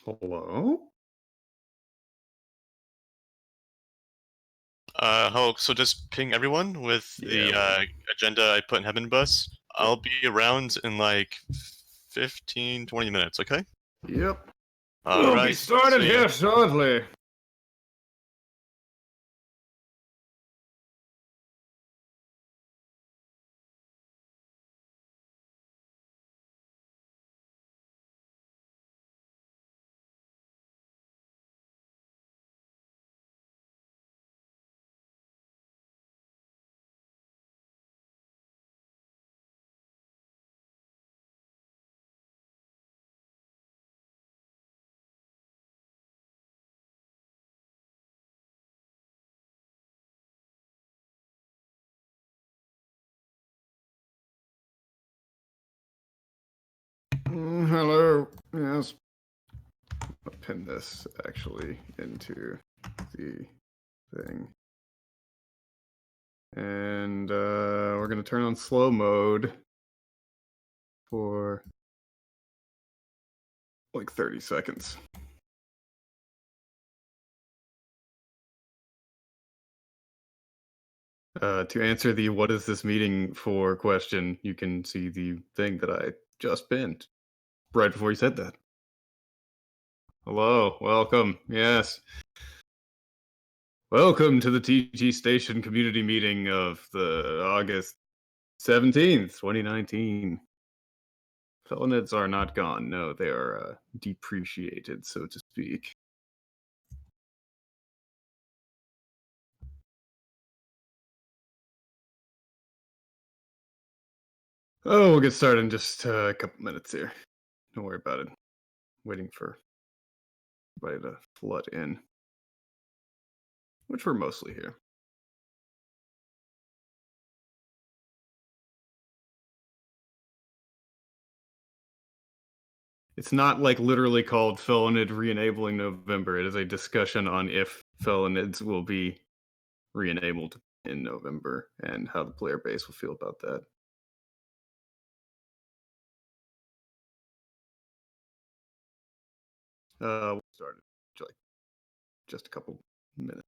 Hello? Hello. So just ping everyone with Yeah, the agenda I put in Heaven Bus. I'll be around in like 15, 20 minutes, okay? yep. All We'll be right. started See ya. here shortly. Hello. Yes. I'll pin this actually into the thing. And we're going to turn on slow mode for like 30 seconds. To answer the what is this meeting for question, you can see the thing that I just pinned right before you said that. Hello, welcome. Yes. Welcome to the TG Station community meeting of the August 17th, 2019. Felonids are not gone. No, they are depreciated, so to speak. Oh, we'll get started in just a couple minutes here. Don't worry about it. Waiting for everybody to flood in, which we're mostly here. It's not like literally called Felonid Re-enabling November. It is a discussion on if Felonids will be re-enabled in November and how the player base will feel about that. We'll start like just a couple minutes.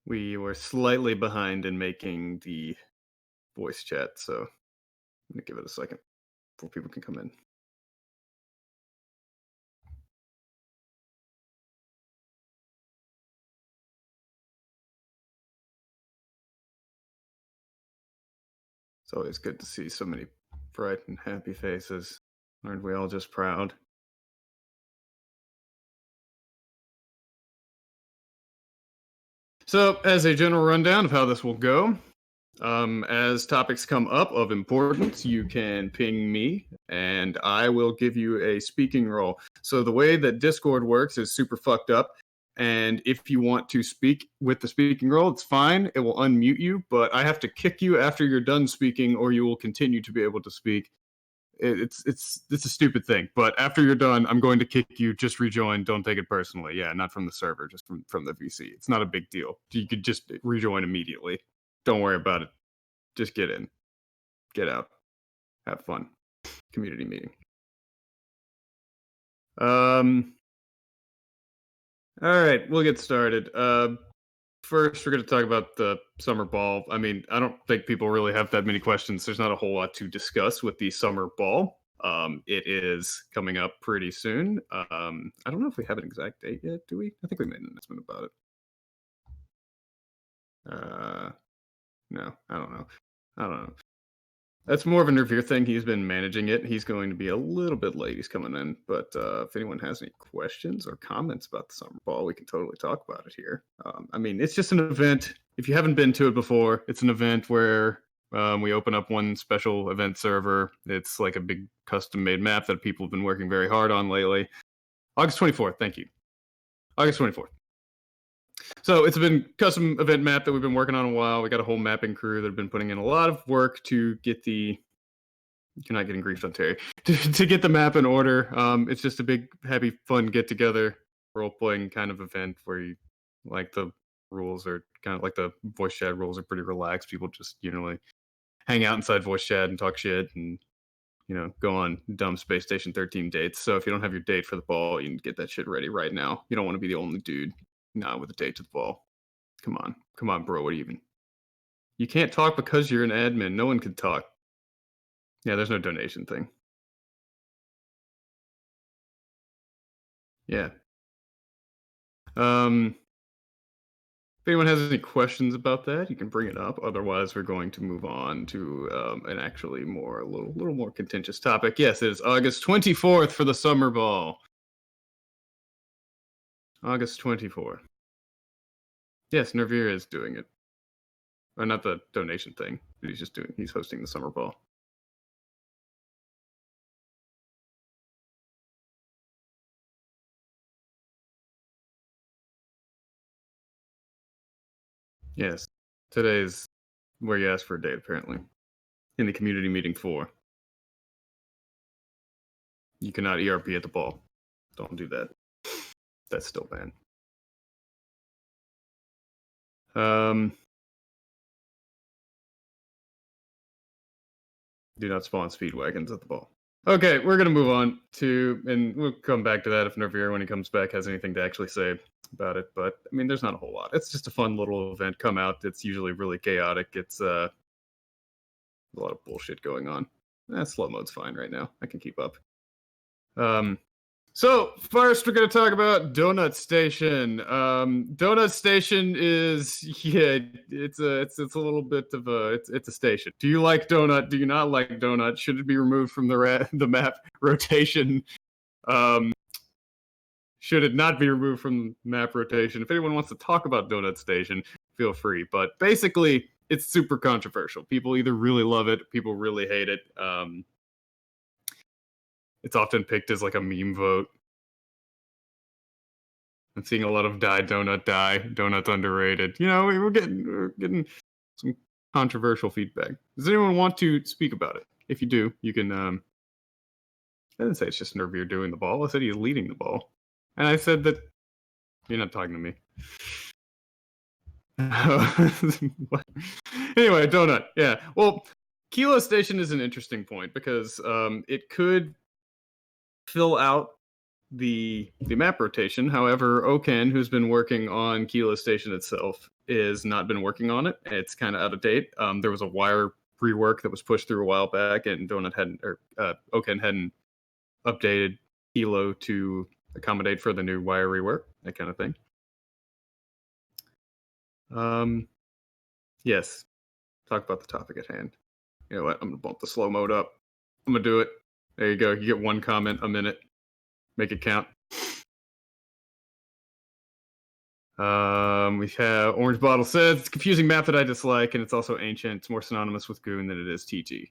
We were slightly behind in making the voice chat, so I'm gonna give it a second before people can come in. It's always good to see so many bright and happy faces. Aren't we all just proud? So, as a general rundown of how this will go, as topics come up of importance, you can ping me and I will give you a speaking role. So, the way that Discord works is super fucked up. And if you want to speak with the speaking role, it's fine. It will unmute you, but I have to kick you after you're done speaking, or you will continue to be able to speak. It's a stupid thing, but after you're done, I'm going to kick you. Just rejoin. Don't take it personally. Yeah, not from the server, just from the VC. It's not a big deal. You could just rejoin immediately. Don't worry about it. Just get in, get out, have fun. Community meeting. All right, we'll get started. First, we're going to talk about the summer ball. I mean, I don't think people really have that many questions. There's not a whole lot to discuss with the summer ball. It is coming up pretty soon. I don't know if we have an exact date yet. Do we? I think we made an announcement about it. No, I don't know. I don't know. That's more of a Nervier thing. He's been managing it. He's going to be a little bit late. He's coming in. But if anyone has any questions or comments about the summer ball, we can totally talk about it here. I mean, it's just an event. If you haven't been to it before, it's an event where we open up one special event server. It's like a big custom made map that people have been working very hard on lately. August 24th. Thank you. August 24th. So it's been custom event map that we've been working on a while. We got a whole mapping crew that have been putting in a lot of work to get the you're not getting griefed on Terry to get the map in order. It's just a big, happy, fun get together role playing kind of event where you like the rules are kind of like the voice chat rules are pretty relaxed. People just like hang out inside voice chat and talk shit and go on dumb Space Station 13 dates. So if you don't have your date for the ball, you can get that shit ready right now. You don't want to be the only dude not with a date to the ball. Come on, bro. What even? You can't talk because you're an admin. No one can talk. Yeah, there's no donation thing. Yeah. If anyone has any questions about that, you can bring it up. Otherwise, we're going to move on to an actually a little more contentious topic. Yes, it is August 24th for the summer ball. August 24th. Yes, Nervier is doing it. Or not the donation thing. He's hosting the summer ball. Yes. Today's where you ask for a date, apparently. In the community meeting 4. You cannot ERP at the ball. Don't do that. That's still banned. Do not spawn speed wagons at the ball. Okay, we're gonna move on to, and we'll come back to that if Nervier, when he comes back, has anything to actually say about it. But I mean, there's not a whole lot. It's just a fun little event. Come out. It's usually really chaotic. It's a lot of bullshit going on. Slow mode's fine right now. I can keep up. So first, we're going to talk about Donut Station. Donut Station is it's a little bit of it's a station. Do you like Donut? Do you not like Donut? Should it be removed from the map rotation? Should it not be removed from map rotation? If anyone wants to talk about Donut Station, feel free. But basically, it's super controversial. People either really love it, people really hate it. It's often picked as like a meme vote. I'm seeing a lot of die, donut's underrated. We're getting some controversial feedback. Does anyone want to speak about it? If you do, you can. I didn't say it's just Nervier doing the ball. I said he's leading the ball, and I said that you're not talking to me. Anyway, donut. Yeah. Well, Kilo Station is an interesting point because it could fill out the map rotation. However, Oken, who's been working on Kilo Station itself, is not been working on it. It's kind of out of date. There was a wire rework that was pushed through a while back, and Oken hadn't updated Kilo to accommodate for the new wire rework, that kind of thing. Yes. Talk about the topic at hand. You know what? I'm gonna bump the slow mode up. I'm gonna do it. There you go. You get one comment a minute. Make it count. We have Orange Bottle says it's a confusing map that I dislike, and it's also ancient. It's more synonymous with Goon than it is TG.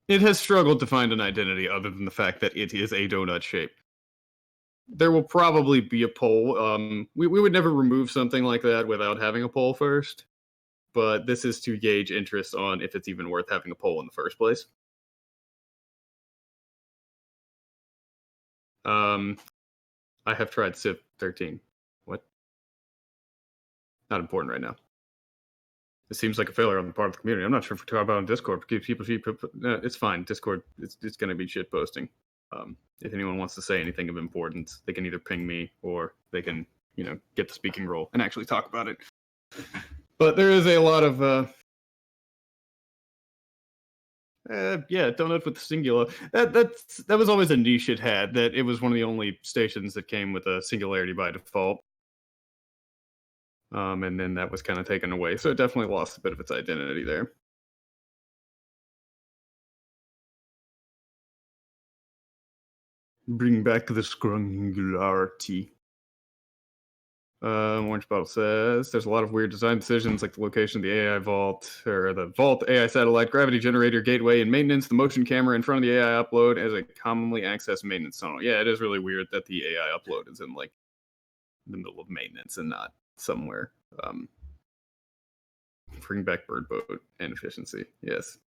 It has struggled to find an identity other than the fact that it is a donut shape. There will probably be a poll. We would never remove something like that without having a poll first, but this is to gauge interest on if it's even worth having a poll in the first place. I have tried Civ 13. What? Not important right now. It seems like a failure on the part of the community. I'm not sure if we're talking about on Discord. It's fine. Discord, it's going to be shit posting. If anyone wants to say anything of importance, they can either ping me or they can, get the speaking role and actually talk about it. But there is a lot of, donut with the singular. That was always a niche it had. That it was one of the only stations that came with a singularity by default. And then that was kind of taken away, so it definitely lost a bit of its identity there. Bring back the scrungularity. Orange Bottle says there's a lot of weird design decisions, like the location of the AI vault, or the vault AI satellite, gravity generator, gateway, and maintenance. The motion camera in front of the AI upload as a commonly accessed maintenance tunnel. Yeah, it is really weird that the AI upload is in like the middle of maintenance and not somewhere. Bring back bird boat and efficiency. Yes.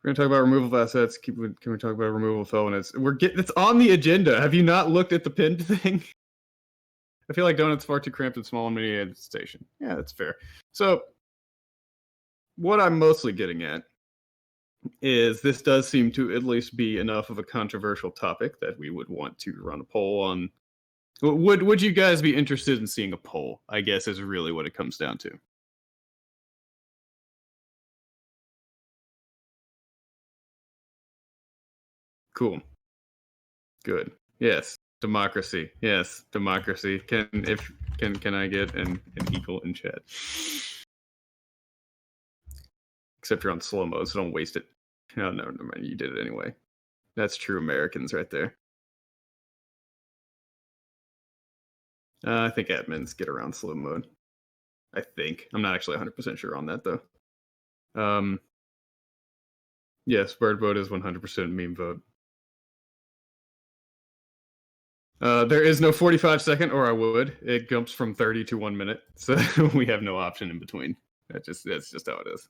We're gonna talk about removal of assets. Can we talk about removal of felonies? It's on the agenda. Have you not looked at the pinned thing? I feel like Donut's far too cramped and small and many at the station. Yeah, that's fair. So, what I'm mostly getting at is this does seem to at least be enough of a controversial topic that we would want to run a poll on. Would you guys be interested in seeing a poll? I guess is really what it comes down to. Cool. Good. Yes. Democracy. Yes. Democracy. Can I get an equal in chat? Except you're on slow mode, so don't waste it. No, never mind. You did it anyway. That's true Americans right there. I think admins get around slow mode. I think. I'm not actually 100% sure on that, though. Yes, bird vote is 100% meme vote. There is no 45-second, or I would. It jumps from 30 to 1 minute, so we have no option in between. That's just how it is.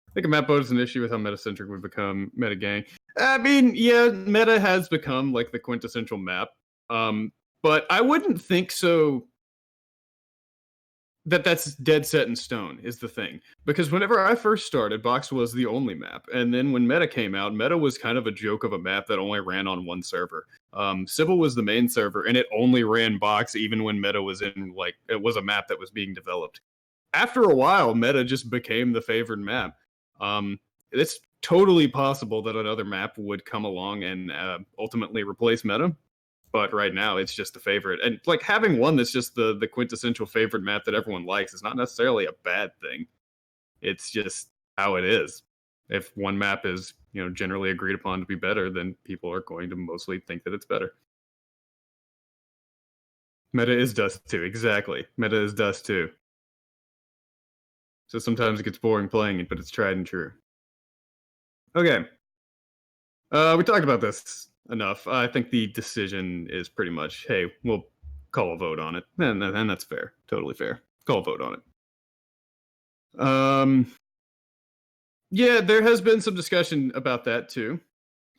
I think a map vote is an issue with how meta-centric we've become. Meta gang. I mean, yeah, meta has become like the quintessential map. But I wouldn't think so that's dead set in stone is the thing. Because whenever I first started, Box was the only map. And then when Meta came out, Meta was kind of a joke of a map that only ran on one server. Sybil was the main server, and it only ran Box even when Meta was in, like, it was a map that was being developed. After a while, Meta just became the favored map. It's totally possible that another map would come along and ultimately replace Meta. But right now, it's just the favorite. And like having one that's just the quintessential favorite map that everyone likes is not necessarily a bad thing. It's just how it is. If one map is, generally agreed upon to be better, then people are going to mostly think that it's better. Meta is Dust 2, exactly. Meta is Dust 2. So sometimes it gets boring playing it, but it's tried and true. Okay. We talked about this enough. I think the decision is pretty much, hey, we'll call a vote on it. And that's fair. Totally fair. Call a vote on it. Yeah, there has been some discussion about that too.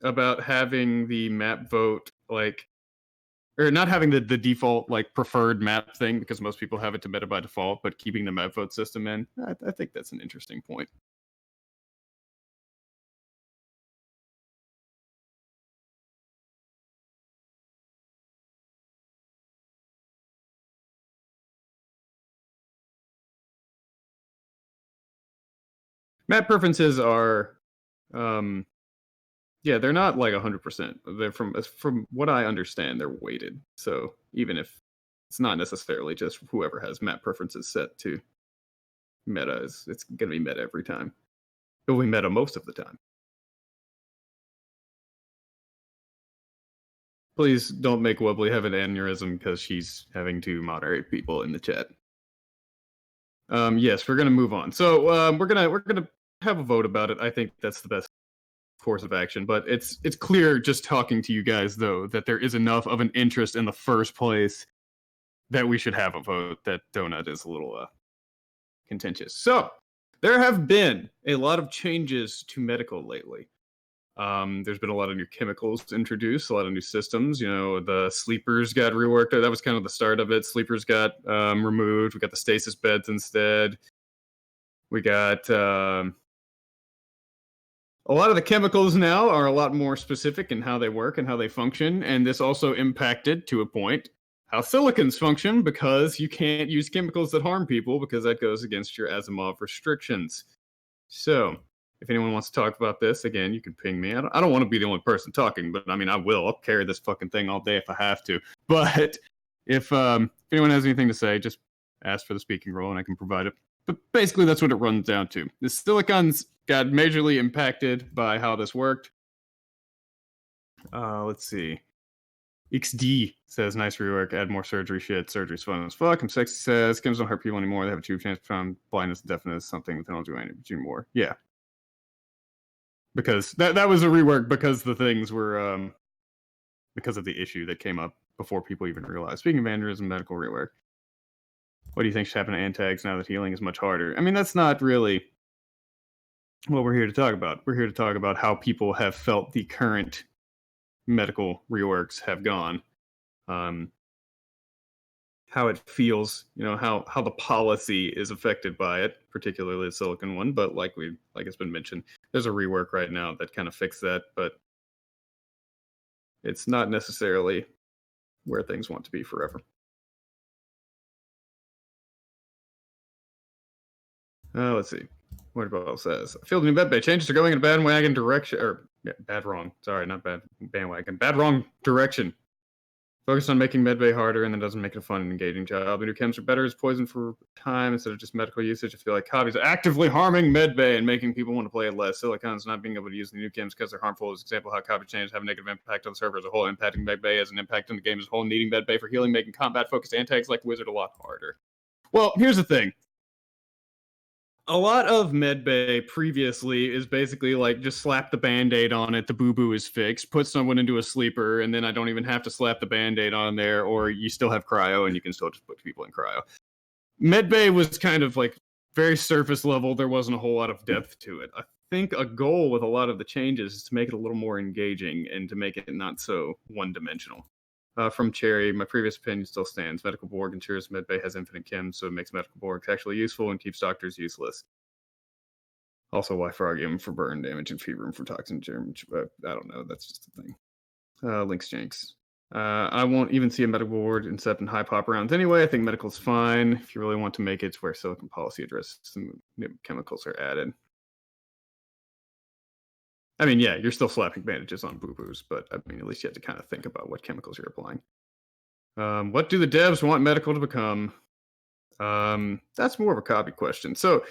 About having the map vote, or not having the default, preferred map thing, because most people have it to meta by default, but keeping the map vote system in. I think that's an interesting point. Map preferences are, yeah, they're not like 100%. They're from what I understand, they're weighted. So even if it's not necessarily just whoever has map preferences set to meta, it's going to be meta every time. It'll be meta most of the time. Please don't make Wubbly have an aneurysm because she's having to moderate people in the chat. Yes, we're gonna move on. So we're gonna have a vote about it. I think that's the best course of action. But it's clear just talking to you guys though that there is enough of an interest in the first place that we should have a vote. That Donut is a little contentious. So there have been a lot of changes to medical lately. There's been a lot of new chemicals introduced, a lot of new systems. The sleepers got reworked. That was kind of the start of it. Sleepers got removed. We got the stasis beds instead. We got a lot of the chemicals now are a lot more specific in how they work and how they function. And this also impacted, to a point, how silicons function, because you can't use chemicals that harm people because that goes against your Asimov restrictions. So if anyone wants to talk about this, again, you can ping me. I don't want to be the only person talking, but I mean, I will. I'll carry this fucking thing all day if I have to. But if anyone has anything to say, just ask for the speaking role and I can provide it. But basically, that's what it runs down to. The silicons got majorly impacted by how this worked. Let's see. XD says, nice rework, add more surgery shit. Surgery's fun as fuck. I'm sexy says, chems don't hurt people anymore. They have a tube chance to find blindness and deafness, something that they don't do anything more. Yeah. Because that was a rework because the things were because of the issue that came up before people even realized. Speaking of aneurysm, medical rework. What do you think should happen to antags now that healing is much harder? I mean, that's not really what we're here to talk about. We're here to talk about how people have felt the current medical reworks have gone. Um, how it feels, how the policy is affected by it, particularly the silicon one. But like it's been mentioned, there's a rework right now that kind of fixed that, but it's not necessarily where things want to be forever. Let's see. What about says? I feel the new medbay changes are going in a bandwagon direction, or yeah, bad wrong. Sorry, not bad bandwagon. Bad wrong direction. Focused on making medbay harder and then doesn't make it a fun and engaging job. The new chems are better as poison for time instead of just medical usage. I feel like hobbies are actively harming medbay and making people want to play it less. Silicons not being able to use the new chems because they're harmful is an example how copy changes have a negative impact on the server as a whole. Impacting medbay has an impact on the game as a whole. Needing medbay for healing, making combat-focused anti-tags like Wizard a lot harder. Well, here's the thing. A lot of medbay previously is basically like just slap the band-aid on it, the boo-boo is fixed, put someone into a sleeper, and then I don't even have to slap the band-aid on there, or you still have cryo and you can still just put people in cryo. Medbay was kind of like very surface level. There wasn't a whole lot of depth to it. I think a goal with a lot of the changes is to make it a little more engaging and to make it not so one-dimensional. From Cherry, my previous opinion still stands. Medical Borg ensures medbay has infinite chem, so it makes Medical Borg actually useful and keeps doctors useless. Also, why frog him for burn damage and feed room for toxin damage? I don't know. That's just a thing. Links Janks. I won't even see a medical board except in high pop rounds anyway. I think medical's fine. If you really want to make it to where silicon policy addresses some new chemicals are added. I mean, yeah, you're still slapping bandages on boo-boos, but I mean, at least you have to kind of think about what chemicals you're applying. What do the devs want medical to become? That's more of a copy question. So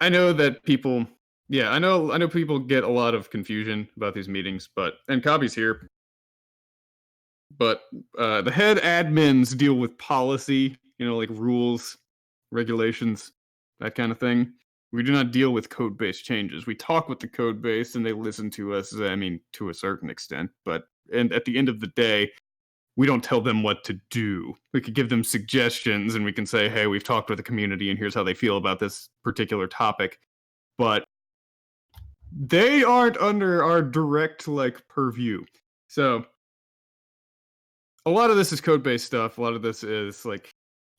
I know that people, yeah, I know people get a lot of confusion about these meetings, and Copy's here, but the head admins deal with policy, like rules, regulations, that kind of thing. We do not deal with code-based changes. We talk with the code base and they listen to us, I mean, to a certain extent, and at the end of the day, we don't tell them what to do. We could give them suggestions and we can say, hey, we've talked with the community and here's how they feel about this particular topic. But they aren't under our direct purview. So a lot of this is code-based stuff. A lot of this is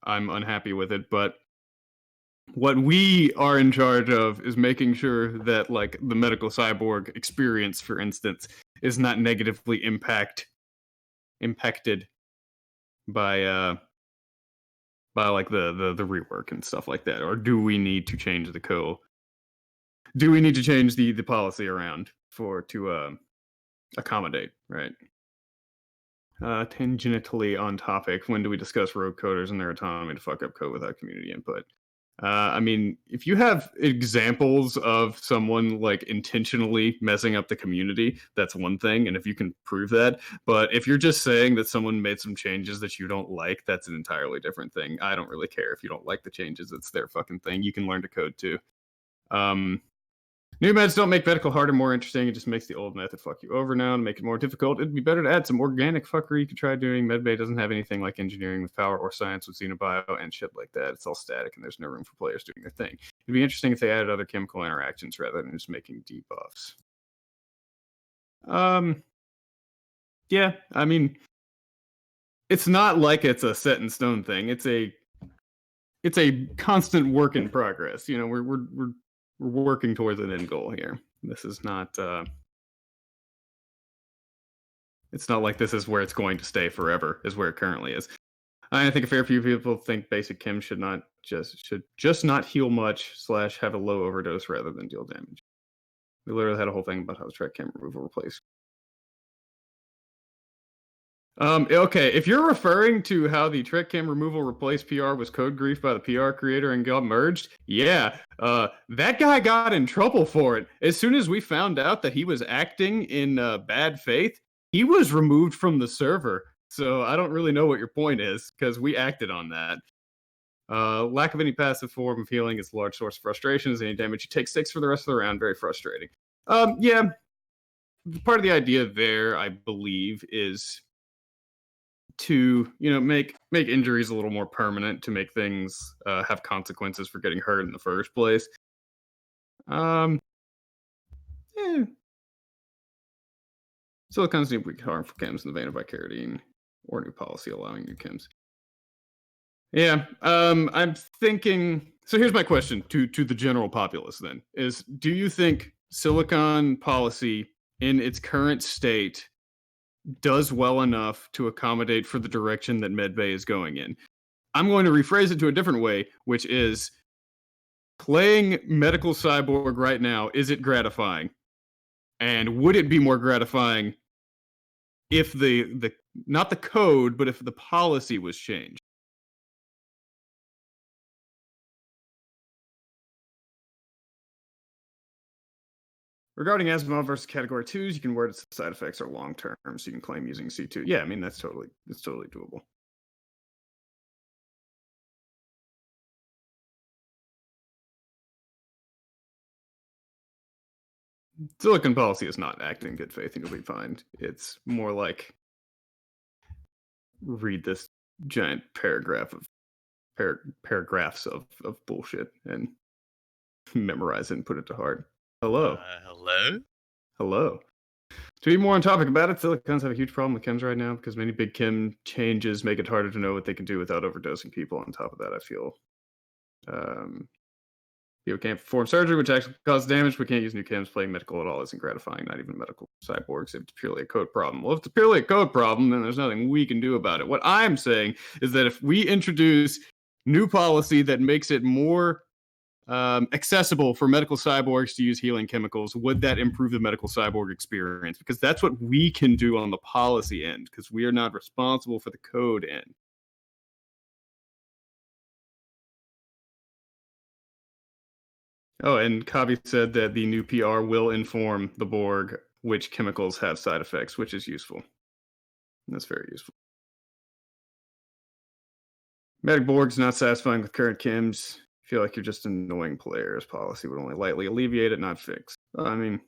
I'm unhappy with it, but what we are in charge of is making sure that the medical cyborg experience, for instance, is not negatively impacted by the rework and stuff like that. Or do we need to change the code? Do we need to change the policy around to accommodate, right? Tangentially on topic, when do we discuss rogue coders and their autonomy to fuck up code without community input? I mean, if you have examples of someone intentionally messing up the community, that's one thing, and if you can prove that. But if you're just saying that someone made some changes that you don't like, that's an entirely different thing. I don't really care if you don't like the changes; it's their fucking thing. You can learn to code too. New meds don't make medical harder, more interesting. It just makes the old method fuck you over now and make it more difficult. It'd be better to add some organic fuckery you could try doing. Medbay doesn't have anything like engineering with power or science with Xenobio and shit like that. It's all static and there's no room for players doing their thing. It'd be interesting if they added other chemical interactions rather than just making debuffs. Yeah, I mean, it's not like it's a set in stone thing. It's a constant work in progress. We're working towards an end goal here. This is not it's not like this is where it's going to stay forever, is where it currently is. I think a fair few people think basic chem should just not heal much / have a low overdose rather than deal damage. We literally had a whole thing about how track chem removal replace. Okay, if you're referring to how the Trek Cam removal replaced PR was code grief by the PR creator and got merged, yeah, that guy got in trouble for it. As soon as we found out that he was acting in bad faith, he was removed from the server. So I don't really know what your point is, because we acted on that. Lack of any passive form of healing is a large source of frustration. As any damage you take 6 for the rest of the round, very frustrating. Yeah, part of the idea there, I believe, is to make injuries a little more permanent, to make things have consequences for getting hurt in the first place. Eh, Silicon seems to be harmful chems in the vein of Vicardine or new policy allowing new chems. Yeah, I'm thinking. So here's my question to the general populace. Then is: do you think silicon policy in its current state does well enough to accommodate for the direction that medbay is going in? I'm going to rephrase it to a different way, which is playing medical cyborg right now. Is it gratifying? And would it be more gratifying if the not the code, but if the policy was changed? Regarding Asimov versus Category 2s, you can word its side effects are long term, so you can claim using C2. Yeah, I mean that's totally doable. Silicon policy is not acting in good faith, and you'll be fine. It's more like read this giant paragraph of paragraphs of bullshit and memorize it and put it to heart. Hello, Hello? hello. To be more on topic about it, silicons have a huge problem with chems right now because many big chem changes make it harder to know what they can do without overdosing people. On top of that, I feel people can't perform surgery, which actually causes damage. We can't use new chems. Playing medical at all isn't gratifying, not even medical cyborgs. If it's purely a code problem. Well, if it's purely a code problem, then there's nothing we can do about it. What I'm saying is that if we introduce new policy that makes it more accessible for medical cyborgs to use healing chemicals, would that improve the medical cyborg experience? Because that's what we can do on the policy end, because we are not responsible for the code end. Oh, and Kavi said that the new PR will inform the Borg which chemicals have side effects, which is useful. That's very useful. Medic Borg's not satisfying with current chems. Feel like you're just an annoying player. As policy would only lightly alleviate it, not fix. I mean,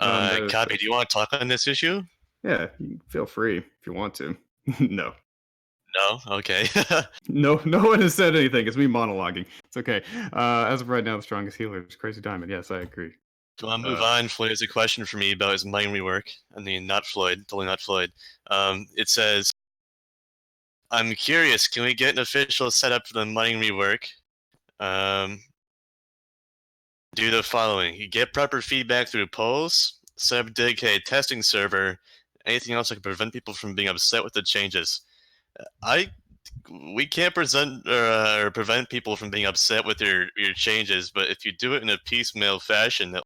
Kabi, do you want to talk on this issue? Yeah, feel free if you want to. No. No? Okay. No one has said anything. It's me monologuing. It's okay. As of right now, the strongest healer is Crazy Diamond. Yes, I agree. Do you want to move on? Floyd has a question for me about his mind rework. I mean, not Floyd, totally not Floyd. It says, I'm curious, can we get an official setup for the mind rework? Do the following. You get proper feedback through polls, set up a dedicated testing server, anything else that can prevent people from being upset with the changes. We can't present or prevent people from being upset with your changes, but if you do it in a piecemeal fashion, that's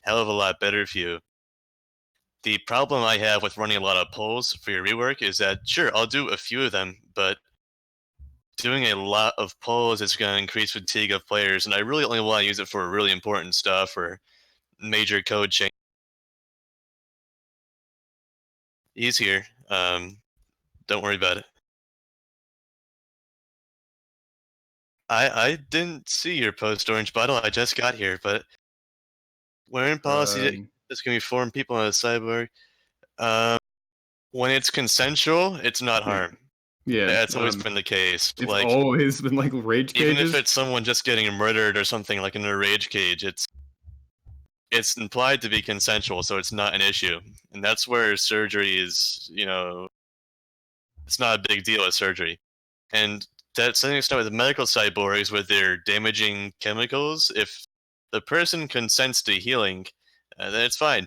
a hell of a lot better for you. The problem I have with running a lot of polls for your rework is that, sure, I'll do a few of them, but doing a lot of polls is going to increase fatigue of players, and I really only want to use it for really important stuff or major code change. He's here. Don't worry about it. I didn't see your post, Orange Bottle. I just got here, but wearing policy that's going to form people on a cyborg. When it's consensual, it's not harm. Yeah, that's always been the case. It's like, always been like rage cages. Even if it's someone just getting murdered or something like in a rage cage, it's implied to be consensual, so it's not an issue. And that's where surgery is, it's not a big deal with surgery. And that's something to start with medical cyborgs with their damaging chemicals. If the person consents to healing, then it's fine.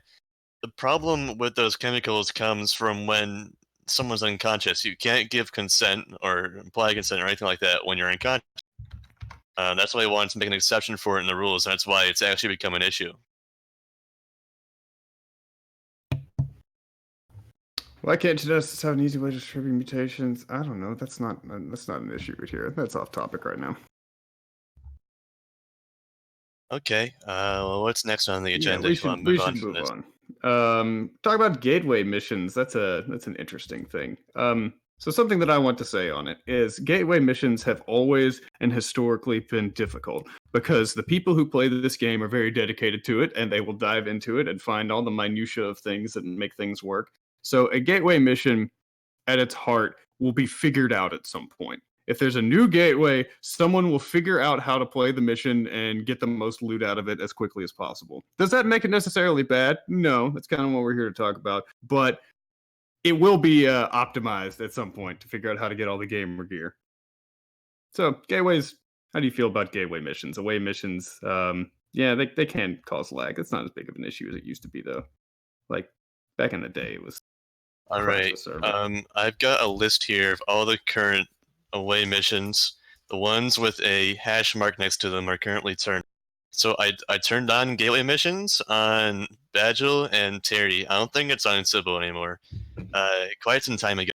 The problem with those chemicals comes from when someone's unconscious. You can't give consent or imply consent or anything like that when you're unconscious. That's why I wanted to make an exception for it in the rules. That's why it's actually become an issue. Why can't geneticists have an easy way to distribute mutations? I don't know. That's not an issue right here. That's off topic right now. Okay. Well, what's next on the agenda? We should move on. Talk about gateway missions. That's an interesting thing. So something that I want to say on it is gateway missions have always and historically been difficult because the people who play this game are very dedicated to it and they will dive into it and find all the minutia of things that make things work. So a gateway mission at its heart will be figured out at some point. if there's a new gateway, someone will figure out how to play the mission and get the most loot out of it as quickly as possible. Does that make it necessarily bad? No, that's kind of what we're here to talk about. But it will be optimized at some point to figure out how to get all the gamer gear. So gateways, how do you feel about gateway missions? Away missions, yeah, they can cause lag. It's not as big of an issue as it used to be, though. Like back in the day, it was All crash right. the server. I've got a list here of all the current away missions. The ones with a hash mark next to them are currently turned. So I turned on gateway missions on Badgel and Terry. I don't think it's on Sybil anymore. Quite some time ago.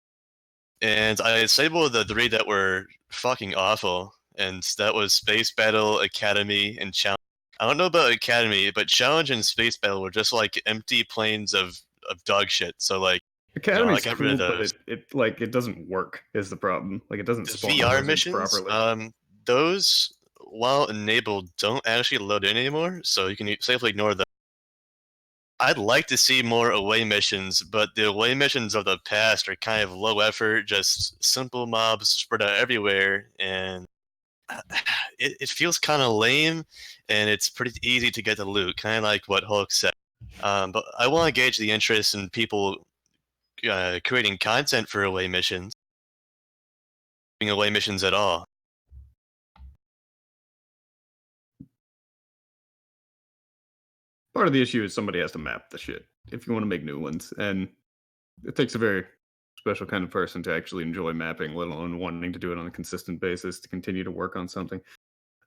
And I disabled the three that were fucking awful, and that was Space Battle, Academy, and Challenge. I don't know about Academy, but Challenge and Space Battle were just like empty planes of dog shit. So like, I Academy's got rid cool, of but those. it doesn't work is the problem. Like it doesn't The spawn VR hazards missions, properly. those while enabled don't actually load in anymore, so you can safely ignore them. I'd like to see more away missions, but the away missions of the past are kind of low effort, just simple mobs spread out everywhere, and it feels kind of lame, and it's pretty easy to get the loot, kind of like what Hulk said. But I want to gauge the interest in people creating content for away missions, doing away missions at all. Part of the issue is somebody has to map the shit if you want to make new ones, and it takes a very special kind of person to actually enjoy mapping, let alone wanting to do it on a consistent basis to continue to work on something.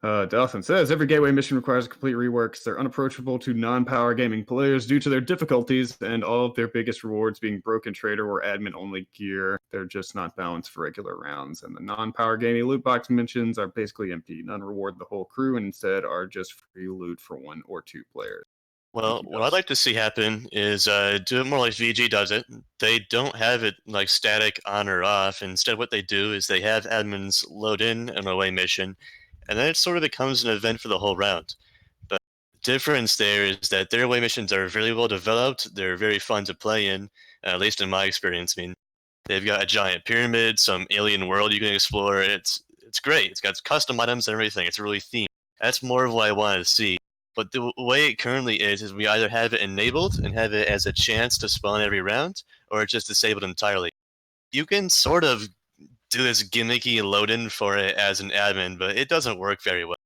Dawson says every gateway mission requires a complete rework. They're unapproachable to non-power gaming players due to their difficulties and all of their biggest rewards being broken trader or admin only gear. They're just not balanced for regular rounds. And the non-power gaming loot box missions are basically empty. None reward the whole crew and instead are just free loot for one or two players. Well, what I'd like to see happen is do it more like VG does it. They don't have it like static on or off. Instead, what they do is they have admins load in an away mission, and then it sort of becomes an event for the whole round. But the difference there is that their away missions are very well developed. They're very fun to play in, at least in my experience. I mean, they've got a giant pyramid, some alien world you can explore. It's great. It's got custom items and everything. It's really themed. That's more of what I wanted to see. But the way it currently is we either have it enabled and have it as a chance to spawn every round, or it's just disabled entirely. You can sort of do this gimmicky load in for it as an admin, but it doesn't work very well.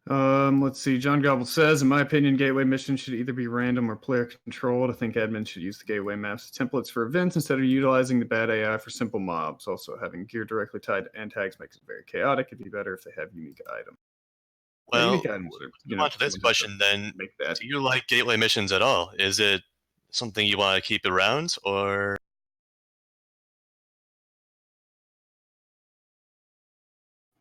Let's see. John Gobble says, in my opinion, gateway missions should either be random or player controlled. I think admins should use the gateway maps as templates for events instead of utilizing the bad AI for simple mobs. Also, having gear directly tied to end tags makes it very chaotic. It'd be better if they have unique items. Well, unique items move on to this question then. make that. Do you like gateway missions at all? Is it something you want to keep around, or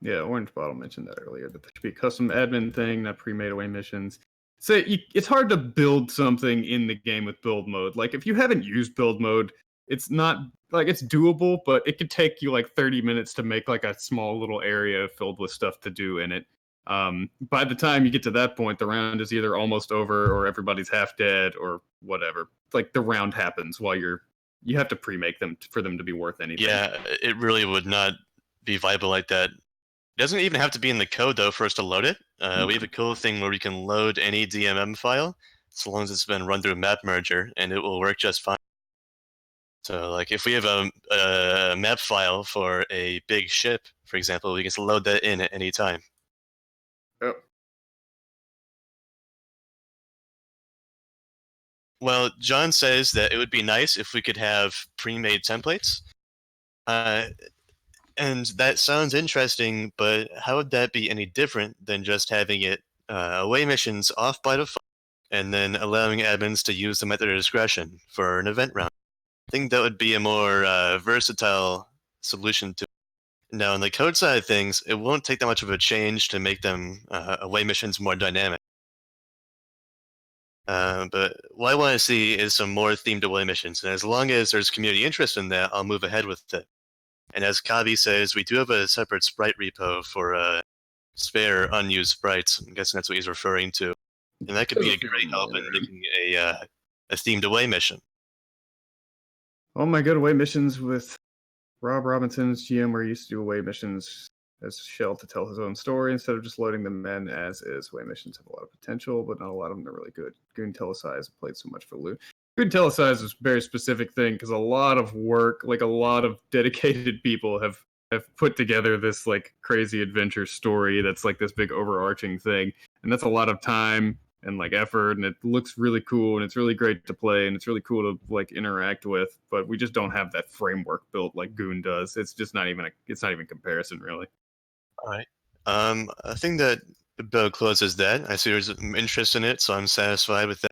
Yeah, Orange Bottle mentioned that earlier, that there should be a custom admin thing, not pre-made away missions. So it's hard to build something in the game with build mode. Like if you haven't used build mode, it's not like it's doable, but it could take you like 30 minutes to make like a small little area filled with stuff to do in it. By the time you get to that point, the round is either almost over or everybody's half dead or whatever. Like the round happens while you have to pre-make them for them to be worth anything. yeah, it really would not be viable like that. It doesn't even have to be in the code though for us to load it. We have a cool thing where we can load any DMM file so long as it's been run through map merger, and it will work just fine. So like if we have a map file for a big ship, for example, we can load that in at any time. Yep. Well, John says that it would be nice if we could have pre-made templates. And that sounds interesting, but how would that be any different than just having it away missions off by default and then allowing admins to use them at their discretion for an event round? I think that would be a more versatile solution to it. Now, on the code side of things, it won't take that much of a change to make them away missions more dynamic. But what I want to see is some more themed away missions, and as long as there's community interest in that, I'll move ahead with it. And as Kabi says, we do have a separate sprite repo for spare unused sprites. I'm guessing that's what he's referring to. And that could be a great help in making a themed away mission. All my good away missions with Rob Robinson's GM, where he used to do away missions as Shell to tell his own story instead of just loading them in as is. Away missions have a lot of potential, but not a lot of them are really good. Goon Telesize played so much for loot. Goon Telesize is a very specific thing because a lot of work, like a lot of dedicated people have put together this like crazy adventure story that's like this big overarching thing, and that's a lot of time and like effort, and it looks really cool, and it's really great to play, and it's really cool to like interact with, but we just don't have that framework built like Goon does. It's just not even it's not even comparison, really. All right. I think that Bill closes that. I see there's some interest in it, so I'm satisfied with that.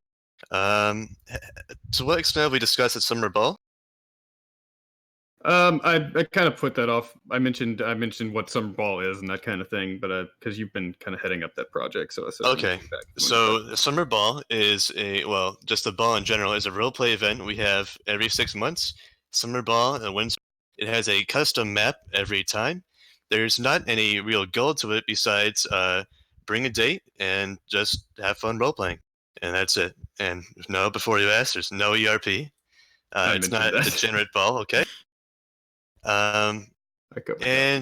To what extent have we discussed at Summer Ball? I kind of put that off. I mentioned what Summer Ball is and that kind of thing, but because you've been kind of heading up that project, so I said Okay, so the Summer Ball is just a ball in general is a role play event we have every 6 months. Summer Ball and Windsor. It has a custom map every time. There's not any real goal to it besides bring a date and just have fun role playing, and that's it. And no, before you ask, there's no ERP. It's not a degenerate ball, okay? And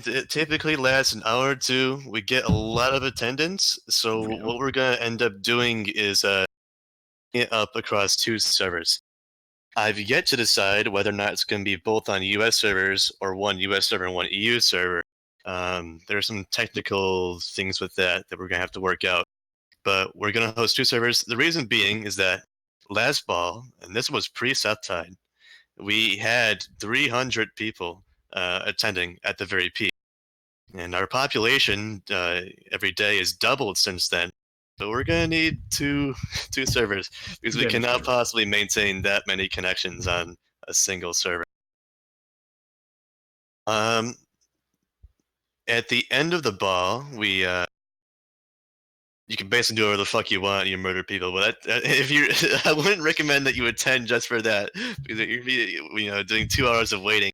it typically lasts an hour or two. We get a lot of attendance, so what we're gonna end up doing is it up across 2 servers. I've yet to decide whether or not it's gonna be both on US servers or one US server and one EU server. There are some technical things with that we're gonna have to work out. But we're gonna host 2 servers. The reason being is that last ball, and this was pre-Septide, we had 300 people attending at the very peak. And our population every day has doubled since then. So we're gonna need two servers because we cannot possibly maintain that many connections on a single server. At the end of the ball, we you can basically do whatever the fuck you want. You murder people, but if you, I wouldn't recommend that you attend just for that because you'd be doing 2 hours of waiting.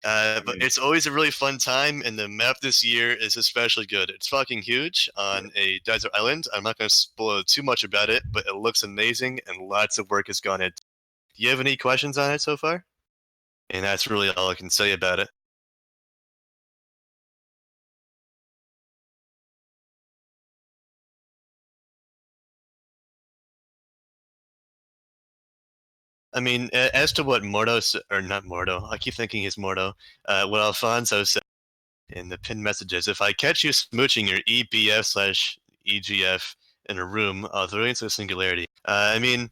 But it's always a really fun time, and the map this year is especially good. It's fucking huge on a desert island. I'm not going to spoil too much about it, but it looks amazing, and lots of work has gone into it. Do you have any questions on it so far? And that's really all I can say about it. I mean, as to what Mordo, or not Mordo, I keep thinking he's Mordo, what Alfonso said in the pinned messages, if I catch you smooching your EBF/EGF in a room, I'll throw you into a singularity. I mean,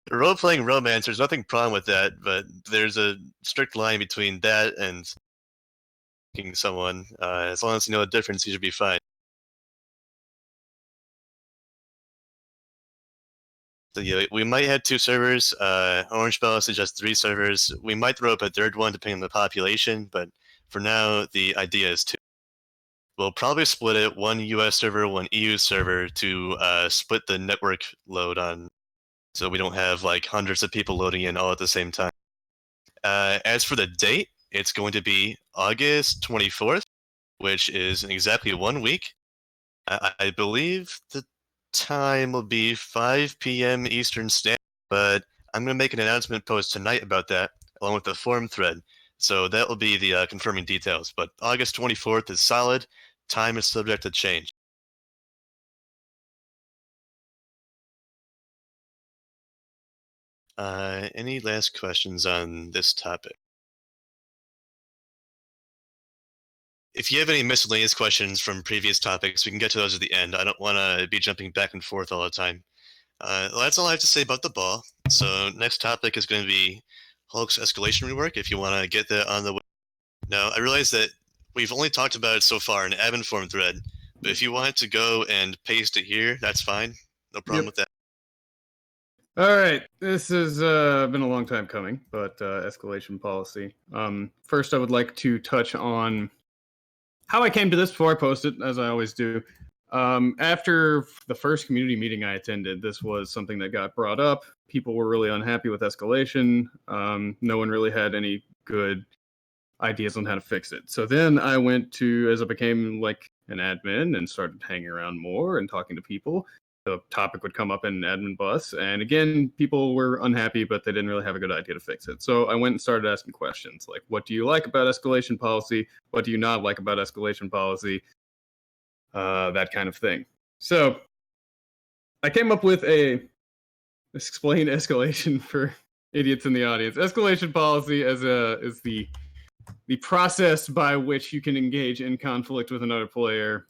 role-playing romance, there's nothing wrong with that, but there's a strict line between that and someone. As long as you know the difference, you should be fine. So yeah, we might have 2 servers. Orange Bell suggests 3 servers. We might throw up a third one depending on the population, but for now, the idea is 2. We'll probably split it, 1 US server, 1 EU server, to split the network load on, so we don't have like hundreds of people loading in all at the same time. As for the date, it's going to be August 24th, which is in exactly 1 week. I believe the time will be 5 p.m. Eastern Standard, but I'm going to make an announcement post tonight about that, along with the forum thread. So that will be the confirming details. But August 24th is solid. Time is subject to change. Any last questions on this topic? If you have any miscellaneous questions from previous topics, we can get to those at the end. I don't want to be jumping back and forth all the time. Well, that's all I have to say about the ball. So next topic is going to be Hulk's escalation rework, if you want to get that on the way. Now, I realize that we've only talked about it so far in the admin forum thread, but if you wanted to go and paste it here, that's fine. No problem with that. All right, this has been a long time coming, but escalation policy. First, I would like to touch on how I came to this before I post it, as I always do. After the first community meeting I attended, this was something that got brought up. People were really unhappy with escalation. No one really had any good ideas on how to fix it. So then I went to, as I became like an admin and started hanging around more and talking to people, the topic would come up in admin bus, and again, people were unhappy, but they didn't really have a good idea to fix it. So I went and started asking questions like, what do you like about escalation policy? What do you not like about escalation policy? That kind of thing. So I came up with explain escalation for idiots in the audience. Escalation policy is the process by which you can engage in conflict with another player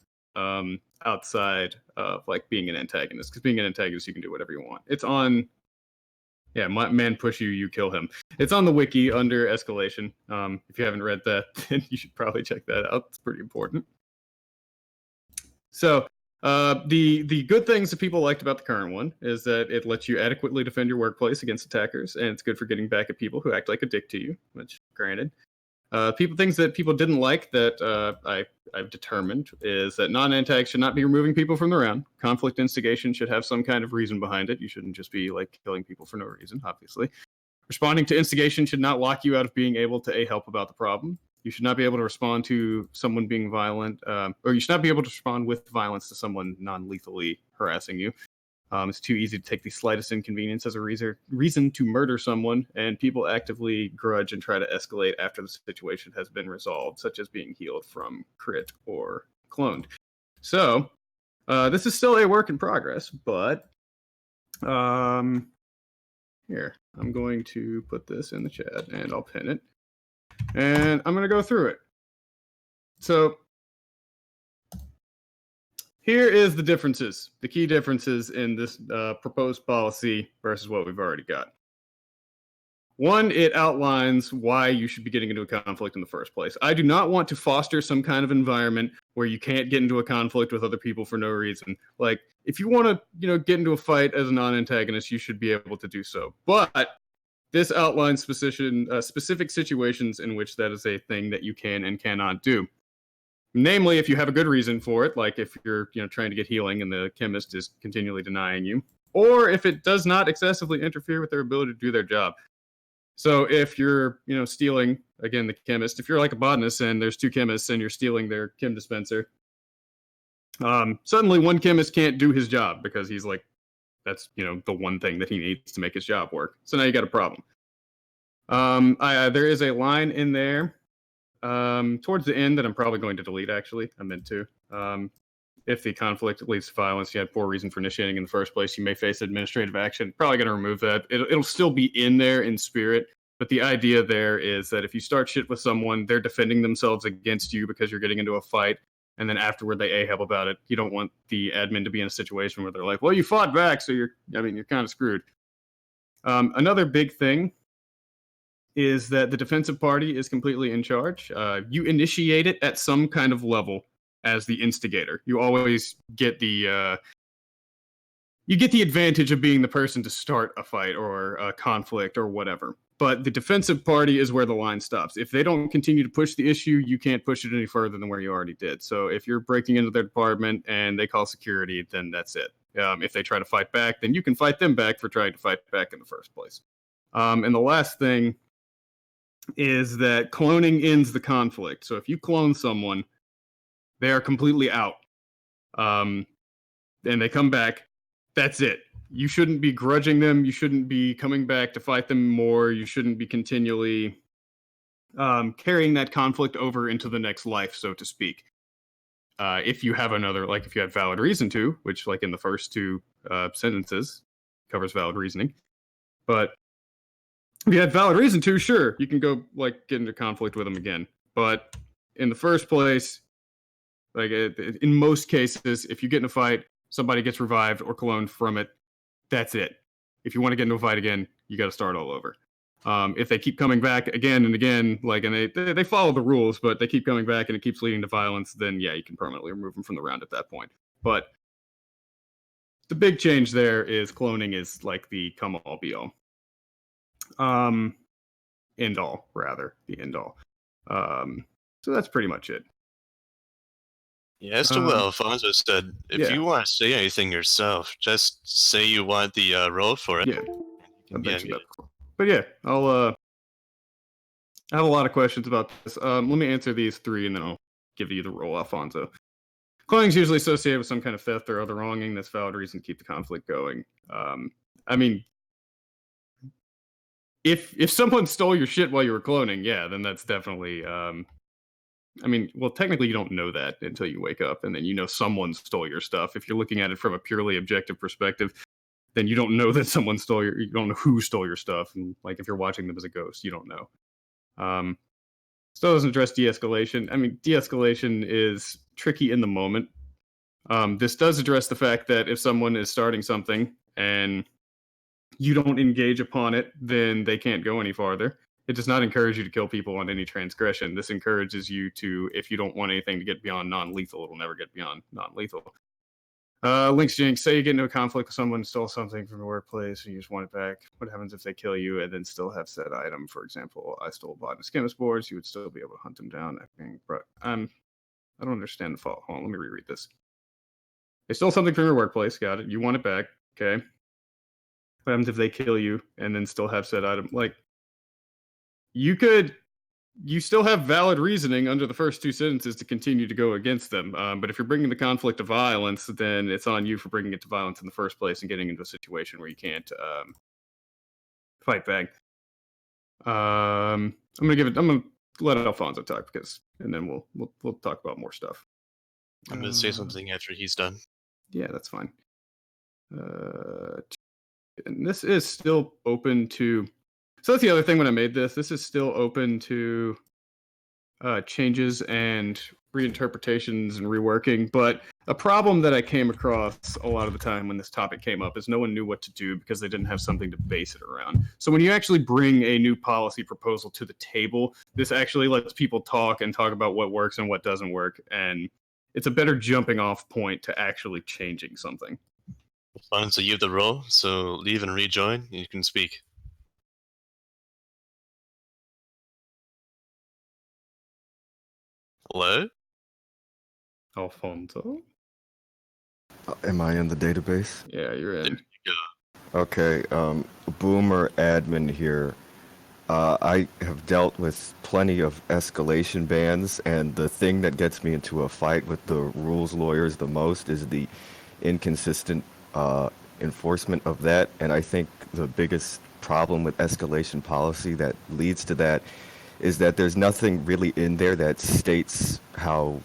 outside of like being an antagonist. Because being an antagonist, you can do whatever you want. It's on, yeah, my man push you, you kill him. It's on the wiki under escalation. If you haven't read that, then you should probably check that out. It's pretty important. So the good things that people liked about the current one is that it lets you adequately defend your workplace against attackers, and it's good for getting back at people who act like a dick to you, which granted. Things that people didn't like that I've determined is that non-antags should not be removing people from the round. Conflict instigation should have some kind of reason behind it. You shouldn't just be like killing people for no reason, obviously. Responding to instigation should not lock you out of being able to help about the problem. You should not be able to respond to someone being violent, or you should not be able to respond with violence to someone non-lethally harassing you. It's too easy to take the slightest inconvenience as a reason to murder someone, and people actively grudge and try to escalate after the situation has been resolved, such as being healed from crit or cloned. So, this is still a work in progress, but here, I'm going to put this in the chat, and I'll pin it. And I'm going to go through it. So here is the differences, the key differences in this proposed policy versus what we've already got. One, it outlines why you should be getting into a conflict in the first place. I do not want to foster some kind of environment where you can't get into a conflict with other people for no reason. Like, if you want to, get into a fight as a non-antagonist, you should be able to do so. But this outlines specific situations in which that is a thing that you can and cannot do. Namely, if you have a good reason for it, like if you're trying to get healing and the chemist is continually denying you, or if it does not excessively interfere with their ability to do their job. So if you're stealing, again, the chemist, if you're like a botanist and there's two chemists and you're stealing their chem dispenser, suddenly one chemist can't do his job because he's like, that's the one thing that he needs to make his job work. So now you got a problem. There is a line in there towards the end that I'm probably going to delete, actually. I meant to. If the conflict leads to violence, you had poor reason for initiating in the first place, you may face administrative action. Probably going to remove that. It'll still be in there in spirit, but the idea there is that if you start shit with someone, they're defending themselves against you because you're getting into a fight, and then afterward they a-hab about it. You don't want the admin to be in a situation where they're like, well, you fought back, so you're kind of screwed. Another big thing is that the defensive party is completely in charge. You initiate it at some kind of level as the instigator. You always get the advantage of being the person to start a fight or a conflict or whatever. But the defensive party is where the line stops. If they don't continue to push the issue, you can't push it any further than where you already did. So if you're breaking into their department and they call security, then that's it. If they try to fight back, then you can fight them back for trying to fight back in the first place. And the last thing is that cloning ends the conflict. So if you clone someone, they are completely out. And they come back, that's it. You shouldn't be grudging them. You shouldn't be coming back to fight them more. You shouldn't be continually carrying that conflict over into the next life, so to speak. If you have if you had valid reason to, which like in the first two sentences covers valid reasoning. But if you had valid reason to, sure, you can go get into conflict with them again. But in the first place, in most cases, if you get in a fight, somebody gets revived or cloned from it, that's it. If you want to get into a fight again, you got to start all over. If they keep coming back again and again, and they follow the rules, but they keep coming back and it keeps leading to violence, then yeah, you can permanently remove them from the round at that point. But the big change there is cloning is like the come-all be-all. End all, rather, the end all. So that's pretty much it. Yeah, as to what Alfonso said, if you want to say anything yourself, just say you want the role for it. Yeah, I mentioned that before. But yeah, I have a lot of questions about this. Let me answer these three, and then I'll give you the role, Alfonso. cloning is usually associated with some kind of theft or other wronging. That's valid reason to keep the conflict going. I mean, if someone stole your shit while you were cloning, yeah, then that's definitely. I mean, well, technically, you don't know that until you wake up, and then you know someone stole your stuff. If you're looking at it from a purely objective perspective, then you don't know that someone stole your. You don't know who stole your stuff, and like if you're watching them as a ghost, you don't know. Still doesn't address de-escalation. I mean, de-escalation is tricky in the moment. This does address the fact that if someone is starting something and you don't engage upon it, then they can't go any farther. It does not encourage you to kill people on any transgression. This encourages you to, if you don't want anything to get beyond non-lethal, it'll never get beyond non-lethal. Links Jinx, say you get into a conflict with someone, stole something from the workplace, and you just want it back. What happens if they kill you and then still have said item? For example, I stole Botanist Chemist boards, you would still be able to hunt them down. But I don't understand the fault. Hold on, let me reread this. They stole something from your workplace, got it. You want it back, okay. What happens if they kill you and then still have said item? Like, you still have valid reasoning under the first two sentences to continue to go against them. But if you're bringing the conflict to violence, then it's on you for bringing it to violence in the first place and getting into a situation where you can't fight back. I'm gonna let Alfonso talk and then we'll talk about more stuff. I'm gonna say something after he's done. Yeah, that's fine. And this is still open to. So that's the other thing when I made this. This is still open to changes and reinterpretations and reworking. But a problem that I came across a lot of the time when this topic came up is no one knew what to do because they didn't have something to base it around. So when you actually bring a new policy proposal to the table, this actually lets people talk about what works and what doesn't work. And it's a better jumping off point to actually changing something. Fine, so you have the role, so leave and rejoin, and you can speak. Hello? Alfonso? Am I in the database? Yeah, you're in. Okay, Boomer admin here. I have dealt with plenty of escalation bans, and the thing that gets me into a fight with the rules lawyers the most is the inconsistent enforcement of that. And I think the biggest problem with escalation policy that leads to that is that there's nothing really in there that states how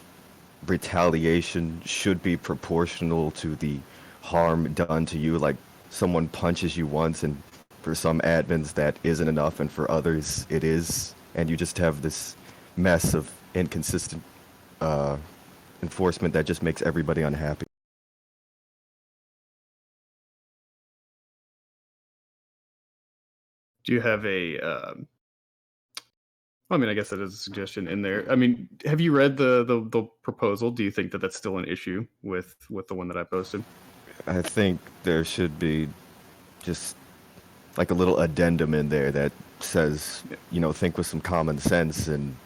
retaliation should be proportional to the harm done to you. Like, someone punches you once, and for some admins that isn't enough, and for others it is, and you just have this mess of inconsistent enforcement that just makes everybody unhappy. Do you have a I mean, I guess that is a suggestion in there. I mean, have you read the proposal? Do you think that that's still an issue with the one that I posted? I think there should be just like a little addendum in there that says, you know, think with some common sense, and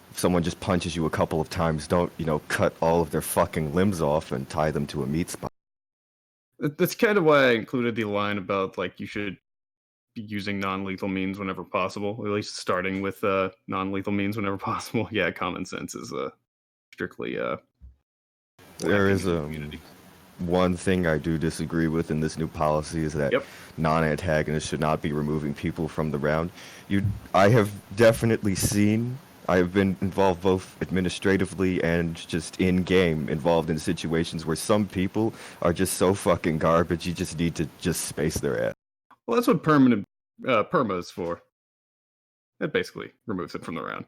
if someone just punches you a couple of times, don't, you know, cut all of their fucking limbs off and tie them to a meat spot. That's kind of why I included the line about, like, you should be using non-lethal means whenever possible, or at least starting with non-lethal means whenever possible. Yeah, common sense is strictly There is lacking in the community. one thing I do disagree with in this new policy is that non-antagonists should not be removing people from the round. I have definitely seen, I have been involved both administratively and just in-game, involved in situations where some people are just so fucking garbage, you just need to just space their ass. Well, that's what perma is for. That basically removes it from the round.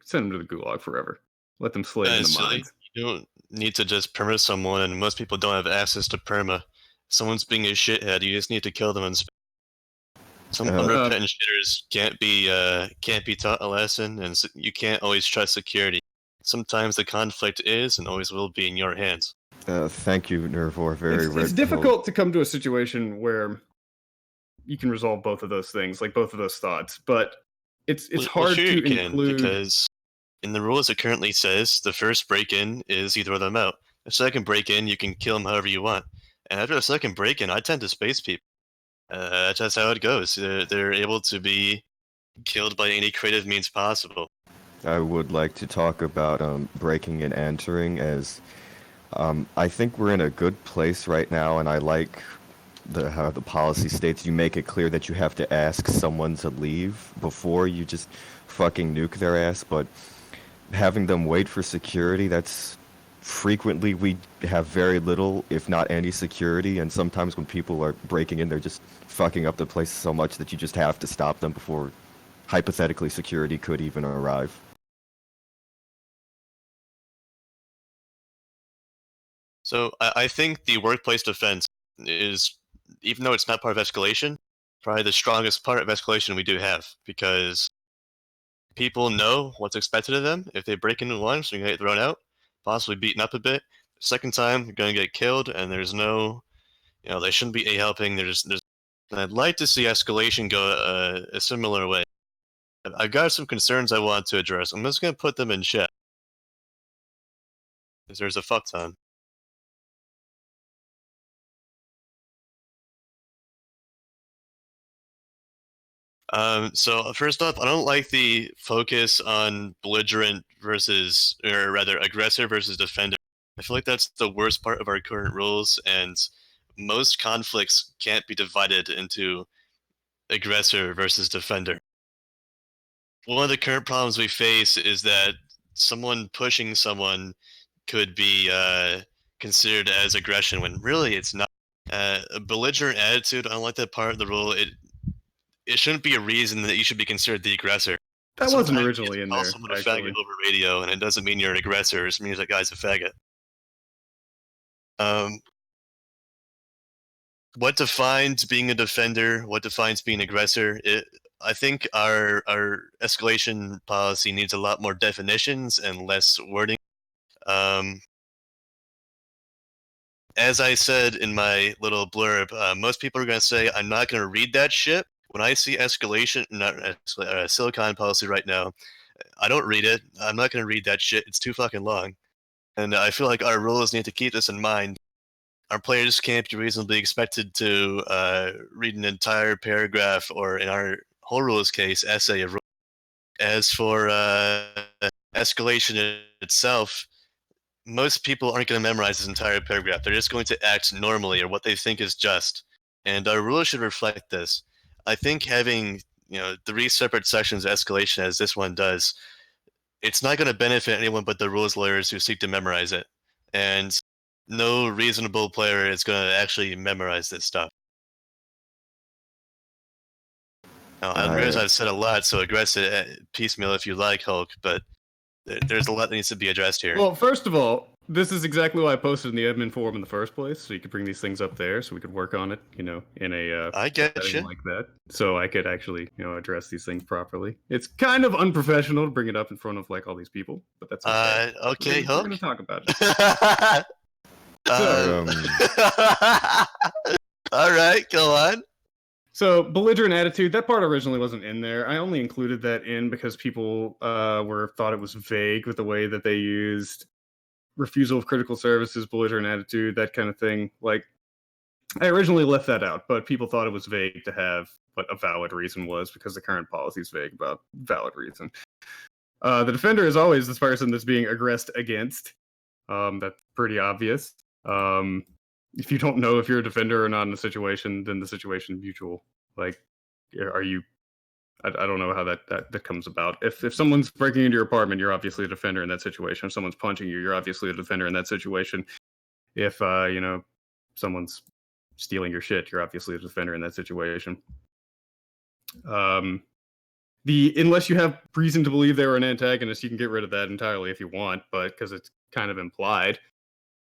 Send them to the gulag forever. Let them slay in the mines. You don't need to just perma someone, and most people don't have access to perma. If someone's being a shithead, you just need to kill them and some unrepentant shitters can't be taught a lesson, and you can't always trust security. Sometimes the conflict is and always will be in your hands. Thank you, Nervor. It's difficult to come to a situation where you can resolve both of those things, like both of those thoughts, but it's hard to include, because in the rules it currently says the first break-in is you throw them out. The second break-in, you can kill them however you want. And after the second break-in, I tend to space people. That's just how it goes. They're able to be killed by any creative means possible. I would like to talk about breaking and entering, as I think we're in a good place right now, and I like how the policy states you make it clear that you have to ask someone to leave before you just fucking nuke their ass. But having them wait for security, that's frequently we have very little, if not any, security, and sometimes when people are breaking in, they're just fucking up the place so much that you just have to stop them before hypothetically security could even arrive. So I think the workplace defense is, even though it's not part of escalation, probably the strongest part of escalation we do have, because people know what's expected of them. If they break into once, they're gonna get thrown out, possibly beaten up a bit. Second time, they're gonna get killed, and there's no, they shouldn't be helping. There's. And I'd like to see escalation go a similar way. I've got some concerns I want to address. I'm just gonna put them in chat, because there's a fuck ton. So first off, I don't like the focus on belligerent versus, or rather, aggressor versus defender. I feel like that's the worst part of our current rules, and most conflicts can't be divided into aggressor versus defender. One of the current problems we face is that someone pushing someone could be considered as aggression when really it's not. A belligerent attitude, I don't like that part of the rule. It shouldn't be a reason that you should be considered the aggressor. That wasn't Sometimes originally you in call there. someone a Actually, faggot over radio, and it doesn't mean you're an aggressor. It just means that guy's a faggot. What defines being a defender? What defines being an aggressor? I think our escalation policy needs a lot more definitions and less wording. As I said in my little blurb, most people are going to say, I'm not going to read that shit. When I see escalation, not Silicon policy right now, I don't read it. I'm not going to read that shit. It's too fucking long. And I feel like our rules need to keep this in mind. Our players can't be reasonably expected to read an entire paragraph, or in our whole rules case, essay of rules. As for escalation itself, most people aren't going to memorize this entire paragraph. They're just going to act normally or what they think is just. And our rules should reflect this. I think having 3 separate sections of escalation, as this one does, it's not going to benefit anyone but the rules lawyers who seek to memorize it. And no reasonable player is going to actually memorize this stuff. Now, I realize I've said a lot, so address it piecemeal if you like, Hulk, but there's a lot that needs to be addressed here. well, first of all, this is exactly why I posted in the admin forum in the first place, so you could bring these things up there, so we could work on it, in a I get setting you. like that, so I could actually, address these things properly. It's kind of unprofessional to bring it up in front of like all these people, but that's okay. Okay, We're Hulk. gonna talk about it. All right, go on. So belligerent attitude, that part originally wasn't in there. I only included that in because people thought it was vague with the way that they used refusal of critical services, belligerent attitude, that kind of thing. Like, I originally left that out, but people thought it was vague to have what a valid reason was because the current policy is vague about valid reason. The defender is always this person that's being aggressed against. That's pretty obvious. If you don't know if you're a defender or not in a situation, then the situation is mutual. Like, are you? I don't know how that comes about. If someone's breaking into your apartment, you're obviously a defender in that situation. If someone's punching you, you're obviously a defender in that situation. If someone's stealing your shit, you're obviously a defender in that situation. Unless you have reason to believe they were an antagonist, you can get rid of that entirely if you want, but because it's kind of implied.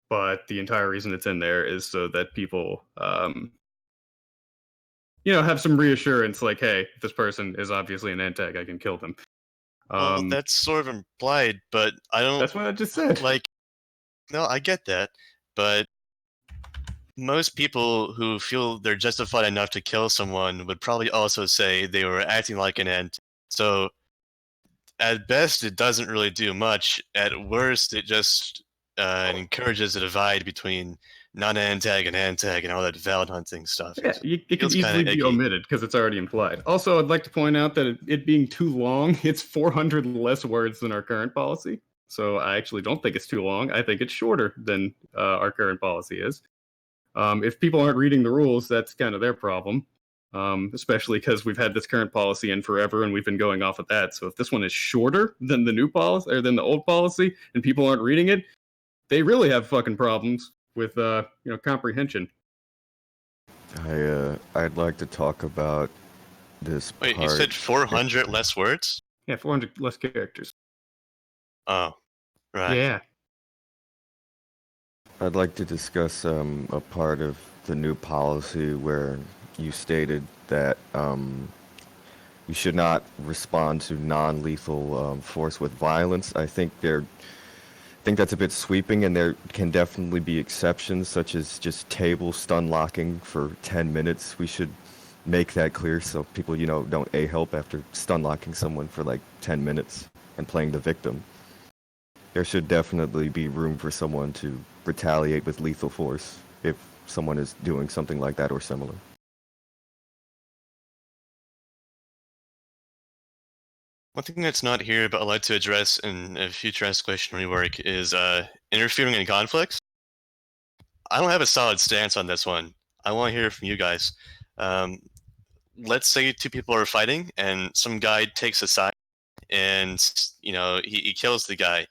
But the entire reason it's in there is so that people, have some reassurance, like, hey, this person is obviously an antag, I can kill them. Well, that's sort of implied, but I don't. That's what I just said. No, I get that, but most people who feel they're justified enough to kill someone would probably also say they were acting like an ant. So, at best, it doesn't really do much. At worst, it just encourages a divide between non-antag and antag and all that valid hunting stuff. Yeah, it can feels easily kinda be icky. omitted because it's already implied. Also, I'd like to point out that it being too long, it's 400 less words than our current policy. So I actually don't think it's too long. I think it's shorter than our current policy is. If people aren't reading the rules, that's kind of their problem. Especially because we've had this current policy in forever and we've been going off of that. So if this one is shorter than the new policy or than the old policy and people aren't reading it, they really have fucking problems with comprehension. I'd like to talk about this Wait, part. you said 400 less words? Yeah, 400 less characters. Oh, right. Yeah. I'd like to discuss a part of the new policy where you stated that you should not respond to non-lethal force with violence. I think that's a bit sweeping, and there can definitely be exceptions, such as just table stun locking for 10 minutes. We should make that clear so people, don't A-help after stun locking someone for like 10 minutes and playing the victim. There should definitely be room for someone to retaliate with lethal force if someone is doing something like that or similar. One thing that's not here, but I'd like to address in a future escalation rework is interfering in conflicts. I don't have a solid stance on this one. I want to hear from you guys. Let's say two people are fighting and some guy takes a side and, he kills the guy.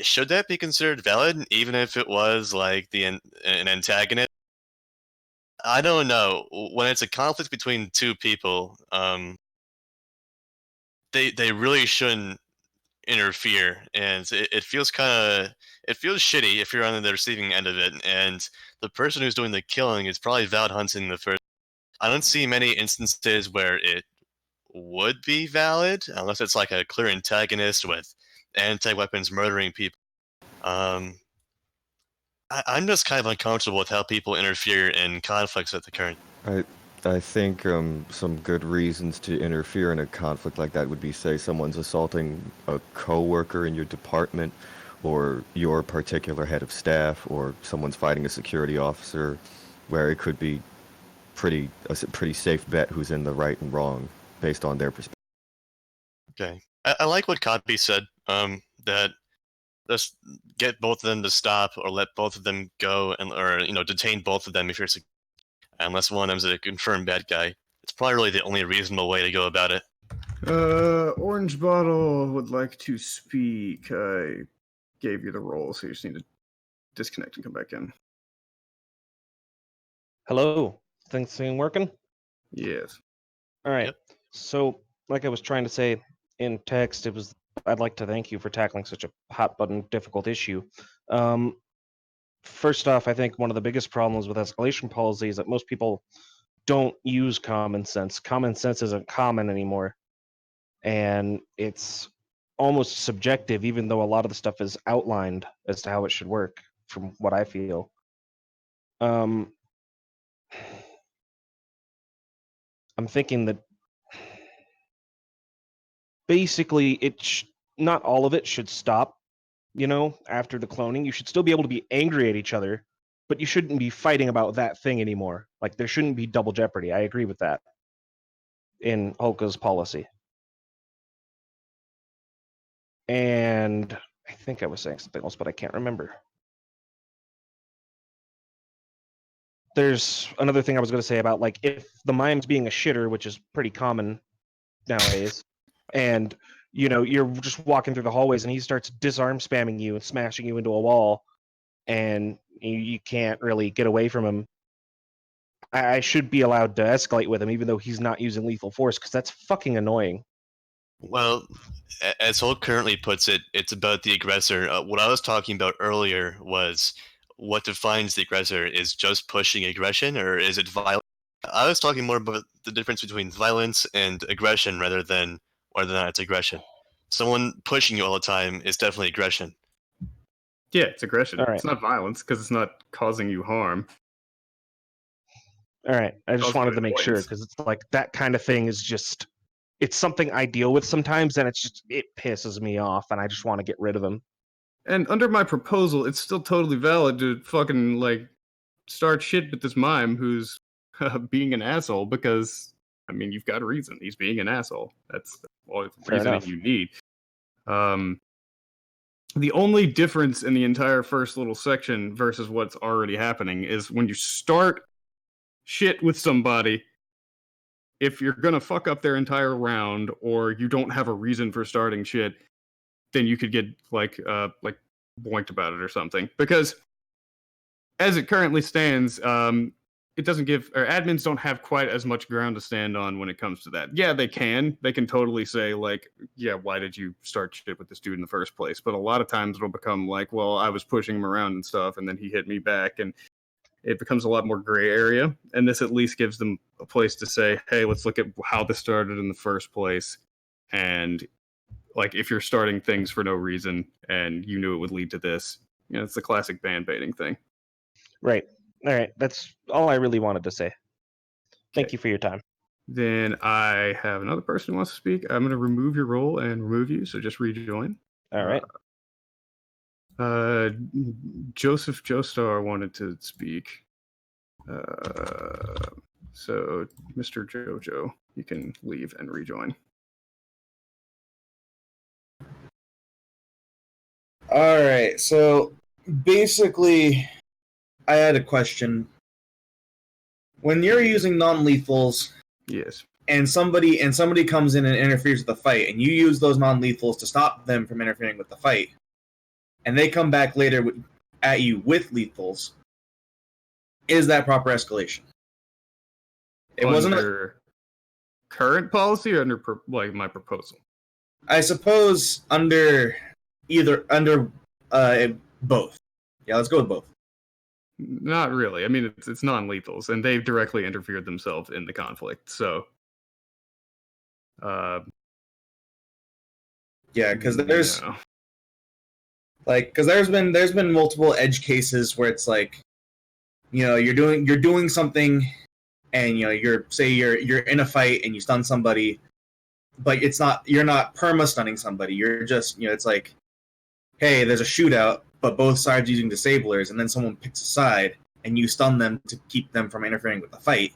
Should that be considered valid, even if it was like an antagonist? I don't know. When it's a conflict between two people, they really shouldn't interfere, and it feels shitty if you're on the receiving end of it, and the person who's doing the killing is probably valid hunting the first. I don't see many instances where it would be valid unless it's like a clear antagonist with anti-weapons murdering people. I'm just kind of uncomfortable with how people interfere in conflicts at the current. I think some good reasons to interfere in a conflict like that would be, say, someone's assaulting a coworker in your department, or your particular head of staff, or someone's fighting a security officer, where it could be a pretty safe bet who's in the right and wrong based on their perspective. Okay, I like what Copy said. That just get both of them to stop, or let both of them go, or detain both of them if you're unless one of them's a confirmed bad guy. It's probably really the only reasonable way to go about it. Orange Bottle would like to speak. I gave you the role, so you just need to disconnect and come back in. Hello. Things working? Yes. All right. Yep. So, like I was trying to say in text, I'd like to thank you for tackling such a hot button difficult issue. First off, I think one of the biggest problems with escalation policy is that most people don't use common sense. Common sense isn't common anymore. And it's almost subjective, even though a lot of the stuff is outlined as to how it should work, from what I feel. I'm thinking that basically not all of it should stop, after the cloning. You should still be able to be angry at each other, but you shouldn't be fighting about that thing anymore. Like, there shouldn't be double jeopardy. I agree with that in Holka's policy. And I think I was saying something else, but I can't remember. There's another thing I was going to say about, like, if the mime's being a shitter, which is pretty common nowadays, and you're just walking through the hallways and he starts disarm spamming you and smashing you into a wall, and you can't really get away from him, I should be allowed to escalate with him even though he's not using lethal force, because that's fucking annoying. Well, as Hulk currently puts it, it's about the aggressor. What I was talking about earlier was what defines the aggressor. Is just pushing aggression, or is it violence? I was talking more about the difference between violence and aggression rather than whether or not it's aggression. Someone pushing you all the time is definitely aggression. Yeah, it's aggression. All right. It's not violence because it's not causing you harm. All right. I just Also wanted to make sure, annoyance. because it's like that kind of thing is just, it's something I deal with sometimes, and it pisses me off, and I just want to get rid of them. And under my proposal, it's still totally valid to fucking, like, start shit with this mime who's being an asshole because, I mean, you've got a reason. He's being an asshole. That's all the Fair reasoning enough. you need. The only difference in the entire first little section versus what's already happening is when you start shit with somebody, if you're gonna fuck up their entire round or you don't have a reason for starting shit, then you could get like boinked about it or something. Because as it currently stands, it doesn't give, or admins don't have quite as much ground to stand on when it comes to that. Yeah, they can totally say like, yeah, why did you start shit with this dude in the first place? But a lot of times it'll become like, well, I was pushing him around and stuff, and then he hit me back, and it becomes a lot more gray area. And this at least gives them a place to say, hey, let's look at how this started in the first place. And like, if you're starting things for no reason and you knew it would lead to this, you know, it's the classic ban baiting thing. Right. All right. That's all I really wanted to say. Thank Okay. you for your time. Then I have another person who wants to speak. I'm going to remove your role and remove you, so just rejoin. All right. Joseph Joestar wanted to speak. So, Mr. Jojo, you can leave and rejoin. All right, so basically, I had a question. When you're using non-lethals, Yes. and somebody comes in and interferes with the fight, and you use those non-lethals to stop them from interfering with the fight, and they come back later at you with lethals, is that proper escalation? It wasn't. Under current policy or under like my proposal? I suppose under both. Yeah, let's go with both. Not really. I mean, it's non-lethals, and they've directly interfered themselves in the conflict. So, Yeah, because there's no. because there's been multiple edge cases where it's like, you know, you're doing something, and you know you're in a fight and you stun somebody, but you're not perma stunning somebody. You're just, you know, it's like, hey, there's a shootout, but both sides using disablers, and then someone picks a side and you stun them to keep them from interfering with the fight,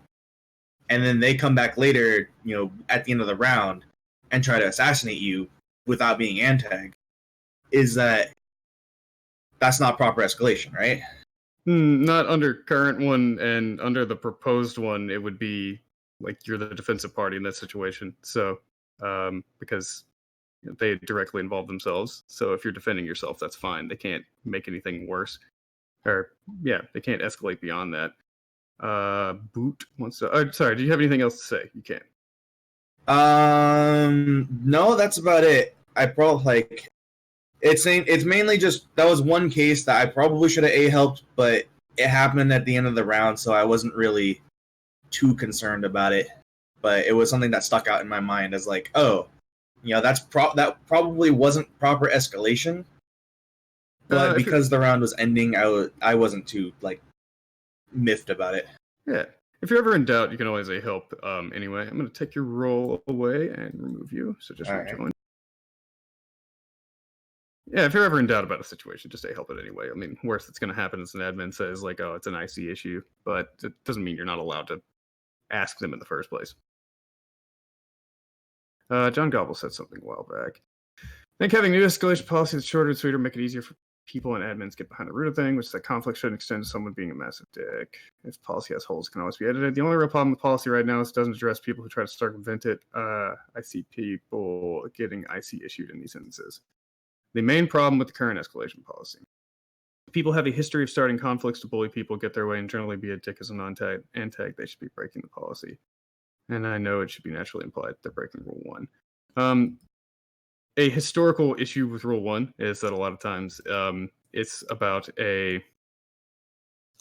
and then they come back later, you know, at the end of the round and try to assassinate you without being antag. That's not proper escalation, right? Not under current one, and under the proposed one, it would be like you're the defensive party in that situation. So, because they directly involve themselves. So if you're defending yourself, that's fine. They can't make anything worse, or yeah, they can't escalate beyond that. Boot wants to. Sorry, do you have anything else to say? You can. No, that's about it. I probably like. It's mainly just that was one case that I probably should have helped, but it happened at the end of the round, so I wasn't really too concerned about it. But it was something that stuck out in my mind as like, oh, you know, that probably wasn't proper escalation. But because the round was ending, I wasn't too like miffed about it. Yeah. If you're ever in doubt, you can always say help. Anyway, I'm going to take your role away and remove you. So just rejoin. Right. Yeah, if you're ever in doubt about a situation, just say help it anyway. I mean, worst that's going to happen is an admin says like, oh, it's an IC issue, but it doesn't mean you're not allowed to ask them in the first place. John Gobble said something a while back. I think having new escalation policy that's shorter and sweeter make it easier for people and admins get behind the root of thing, which is that conflict shouldn't extend to someone being a massive dick. If policy has holes, it can always be edited. The only real problem with policy right now is it doesn't address people who try to circumvent it. I see people getting IC issued in these instances. The main problem with the current escalation policy. People have a history of starting conflicts to bully people, get their way, and generally be a dick as a non-antag. They should be breaking the policy. And I know it should be naturally implied they're breaking Rule 1. A historical issue with Rule 1 is that a lot of times it's about a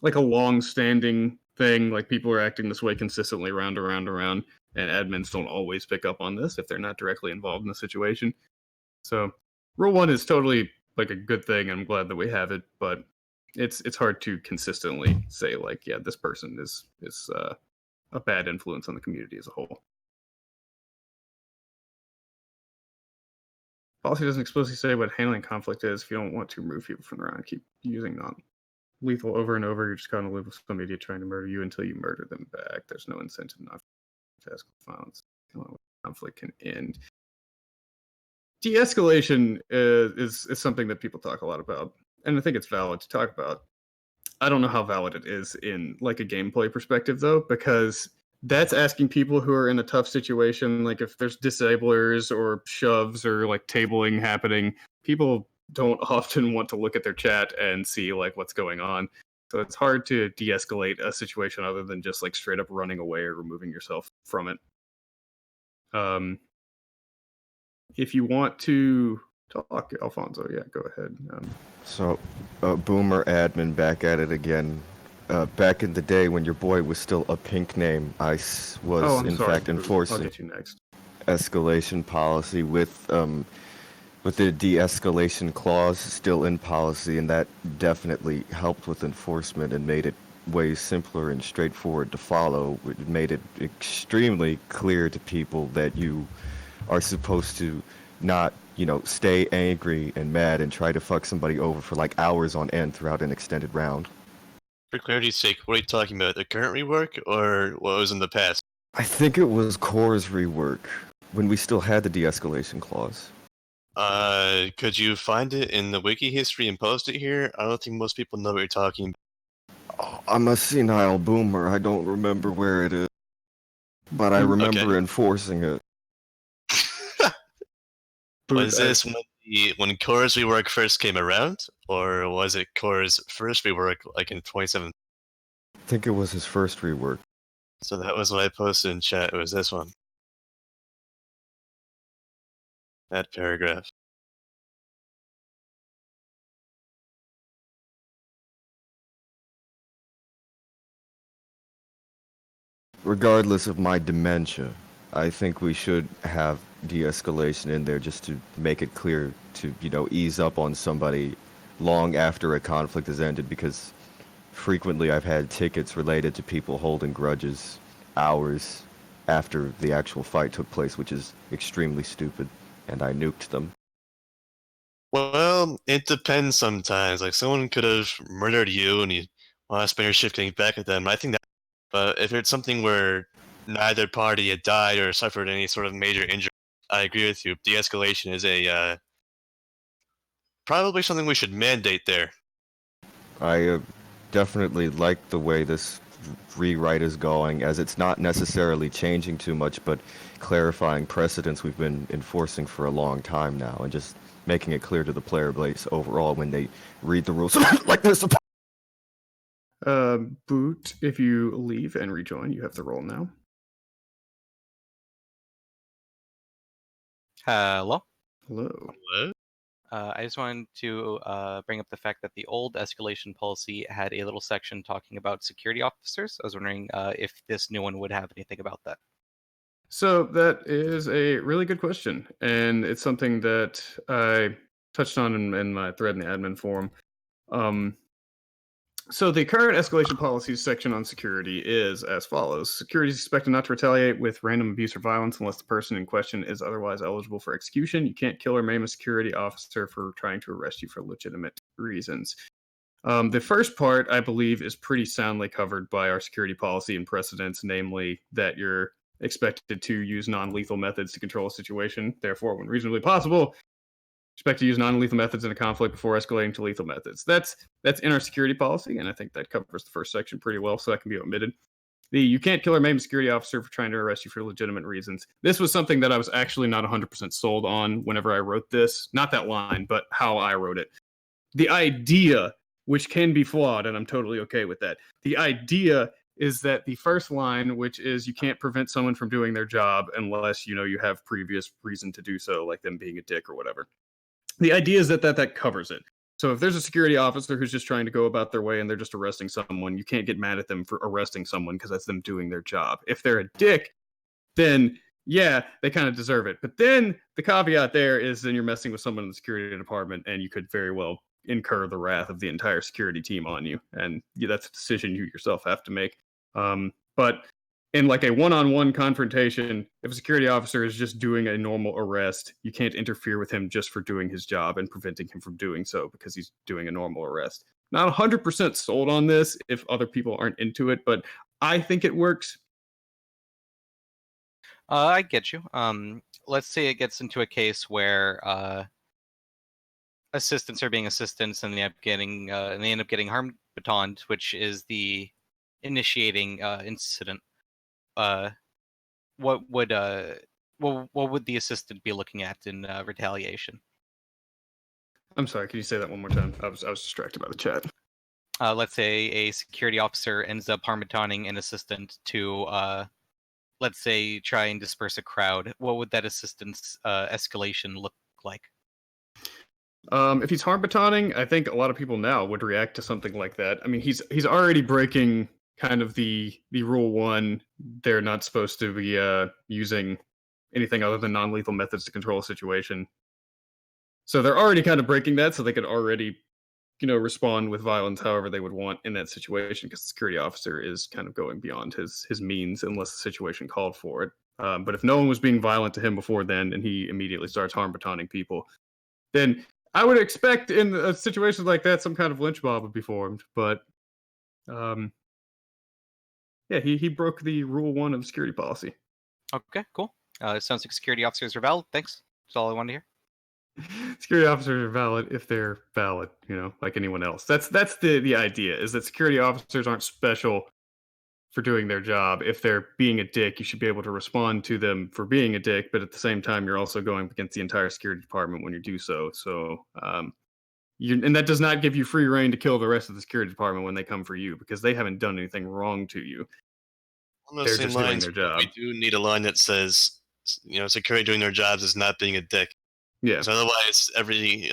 long-standing thing, like people are acting this way consistently round, and admins don't always pick up on this if they're not directly involved in the situation. So Rule 1 is totally like a good thing. I'm glad that we have it, but it's hard to consistently say like, yeah, this person is a bad influence on the community as a whole. Policy doesn't explicitly say what handling conflict is. If you don't want to remove people from the round, keep using lethal over and over, you're just going to live with some idiot trying to murder you until you murder them back. There's no incentive not to escalate violence. Conflict can end. De-escalation is something that people talk a lot about, and I think it's valid to talk about. I don't know how valid it is in like a gameplay perspective though, because that's asking people who are in a tough situation, like if there's disablers or shoves or like tabling happening, people don't often want to look at their chat and see like what's going on. So it's hard to de-escalate a situation other than just like straight up running away or removing yourself from it. If you want to talk, Alfonso, yeah, go ahead. So, Boomer admin back at it again. Back in the day when your boy was still a pink name, ICE was in fact I'll enforcing get you next. escalation policy with the de-escalation clause still in policy, and that definitely helped with enforcement and made it way simpler and straightforward to follow. It made it extremely clear to people that you are supposed to not, stay angry and mad and try to fuck somebody over for like hours on end throughout an extended round. For clarity's sake, what are you talking about? The current rework or what was in the past? I think it was Core's rework when we still had the de-escalation clause. Could you find it in the wiki history and post it here? I don't think most people know what you're talking about. Oh, I'm a senile boomer. I don't remember where it is, but I remember enforcing it. Was this when Core's rework first came around, or was it Core's first rework, like in 2017? I think it was his first rework. So that was what I posted in chat. It was this one. That paragraph. Regardless of my dementia, I think we should have de-escalation in there just to make it clear to, ease up on somebody long after a conflict has ended, because frequently I've had tickets related to people holding grudges hours after the actual fight took place, which is extremely stupid, and I nuked them. Well, it depends sometimes. Like, someone could have murdered you and you want to spend your shift getting back at them. I think that, but if it's something where neither party had died or suffered any sort of major injury, I agree with you. De-escalation is a probably something we should mandate there. I definitely like the way this rewrite is going, as it's not necessarily changing too much, but clarifying precedents we've been enforcing for a long time now, and just making it clear to the player base overall when they read the rules like this. Boot, if you leave and rejoin, you have the role now. Hello. Hello. What? I just wanted to bring up the fact that the old escalation policy had a little section talking about security officers. I was wondering if this new one would have anything about that. So that is a really good question, and it's something that I touched on in my thread in the admin forum. So the current escalation policies section on security is as follows. Security is expected not to retaliate with random abuse or violence unless the person in question is otherwise eligible for execution. You can't kill or maim a security officer for trying to arrest you for legitimate reasons. The first part, I believe, is pretty soundly covered by our security policy and precedents, namely that you're expected to use non-lethal methods to control a situation. Therefore, when reasonably possible, expect to use non-lethal methods in a conflict before escalating to lethal methods. That's in our security policy, and I think that covers the first section pretty well, so that can be omitted. You can't kill or maim a security officer for trying to arrest you for legitimate reasons. This was something that I was actually not 100% sold on whenever I wrote this. Not that line, but how I wrote it. The idea, which can be flawed, and I'm totally okay with that. The idea is that the first line, which is you can't prevent someone from doing their job unless, you have previous reason to do so, like them being a dick or whatever. The idea is that covers it. So if there's a security officer who's just trying to go about their way and they're just arresting someone, you can't get mad at them for arresting someone because that's them doing their job. If they're a dick, then yeah, they kind of deserve it. But then the caveat there is then you're messing with someone in the security department and you could very well incur the wrath of the entire security team on you. And that's a decision you yourself have to make. But in like a one-on-one confrontation, if a security officer is just doing a normal arrest, you can't interfere with him just for doing his job and preventing him from doing so because he's doing a normal arrest. not 100% sold on this if other people aren't into it, but I think it works. I get you. Let's say it gets into a case where assistants are being assistants, and they end up getting harm batoned, which is the initiating incident. What would the assistant be looking at in retaliation? I'm sorry, can you say that one more time? I was distracted by the chat. Let's say a security officer ends up harm batoning an assistant to, let's say, try and disperse a crowd. What would that assistant's escalation look like? If he's harm batoning, I think a lot of people now would react to something like that. I mean, he's already breaking kind of the rule one. They're not supposed to be using anything other than non-lethal methods to control a situation. So they're already kind of breaking that, so they could already, respond with violence however they would want in that situation, because the security officer is kind of going beyond his means unless the situation called for it. But if no one was being violent to him before then, and he immediately starts harm batoning people, then I would expect in a situation like that some kind of lynch mob would be formed. But yeah, he broke the rule one of security policy. Okay, cool. It sounds like security officers are valid. Thanks. That's all I wanted to hear. Security officers are valid if they're valid, like anyone else. That's the idea, is that security officers aren't special for doing their job. If they're being a dick, you should be able to respond to them for being a dick, but at the same time, you're also going against the entire security department when you do so. So, and that does not give you free reign to kill the rest of the security department when they come for you, because they haven't done anything wrong to you. On those They're same just doing lines, their job. we do need a line that says, security doing their jobs is not being a dick. Yeah. Because otherwise, every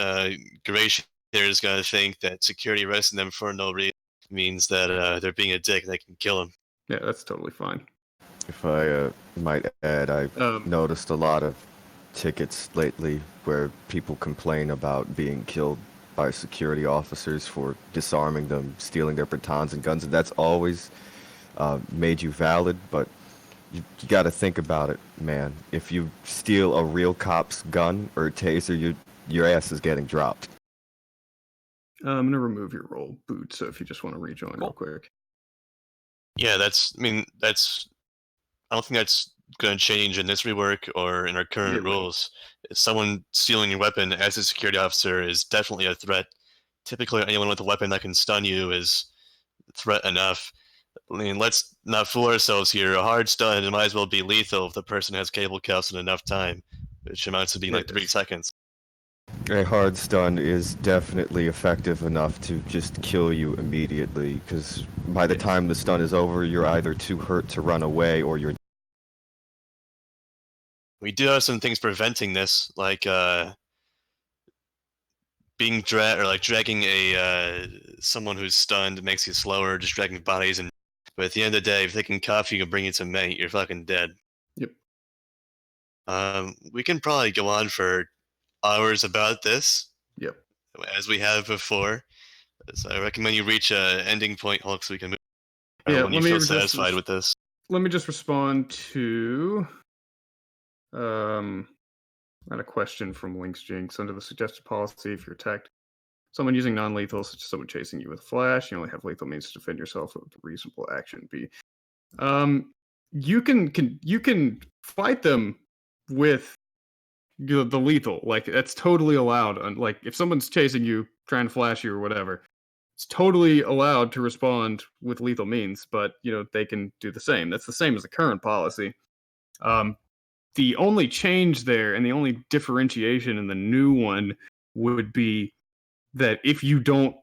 gray shader is going to think that security arresting them for no reason means that they're being a dick and they can kill them. Yeah, that's totally fine. If I might add, I've noticed a lot of tickets lately where people complain about being killed by security officers for disarming them, stealing their batons and guns, and that's always made you valid, but you got to think about it, man. If you steal a real cop's gun or taser, your ass is getting dropped. I'm going to remove your role, Boot, so if you just want to rejoin real quick. Yeah, I don't think that's going to change in this rework or in our current rules. If someone stealing your weapon as a security officer is definitely a threat. Typically, anyone with a weapon that can stun you is threat enough. I mean, let's not fool ourselves here. A hard stun, it might as well be lethal if the person has cable cuffs in enough time, which amounts to being like 3 seconds. A hard stun is definitely effective enough to just kill you immediately, because by the time the stun is over, you're either too hurt to run away or you're... We do have some things preventing this, like being dragging someone who's stunned makes you slower, just dragging bodies. But at the end of the day, if they can cuff you and bring you to mate, you're fucking dead. Yep. We can probably go on for hours about this. Yep. As we have before. So I recommend you reach a ending point, Hulk, so we can move when you let me feel just satisfied with this. Let me just respond to not a question from Lynx Jinx. Under the suggested policy, if you're attacked someone using non-lethal, such as someone chasing you with a flash, you only have lethal means to defend yourself. What would the reasonable action be? You can fight them with the lethal. Like, that's totally allowed. Like, if someone's chasing you, trying to flash you or whatever, it's totally allowed to respond with lethal means. But they can do the same. That's the same as the current policy. The only change there and the only differentiation in the new one would be that if you don't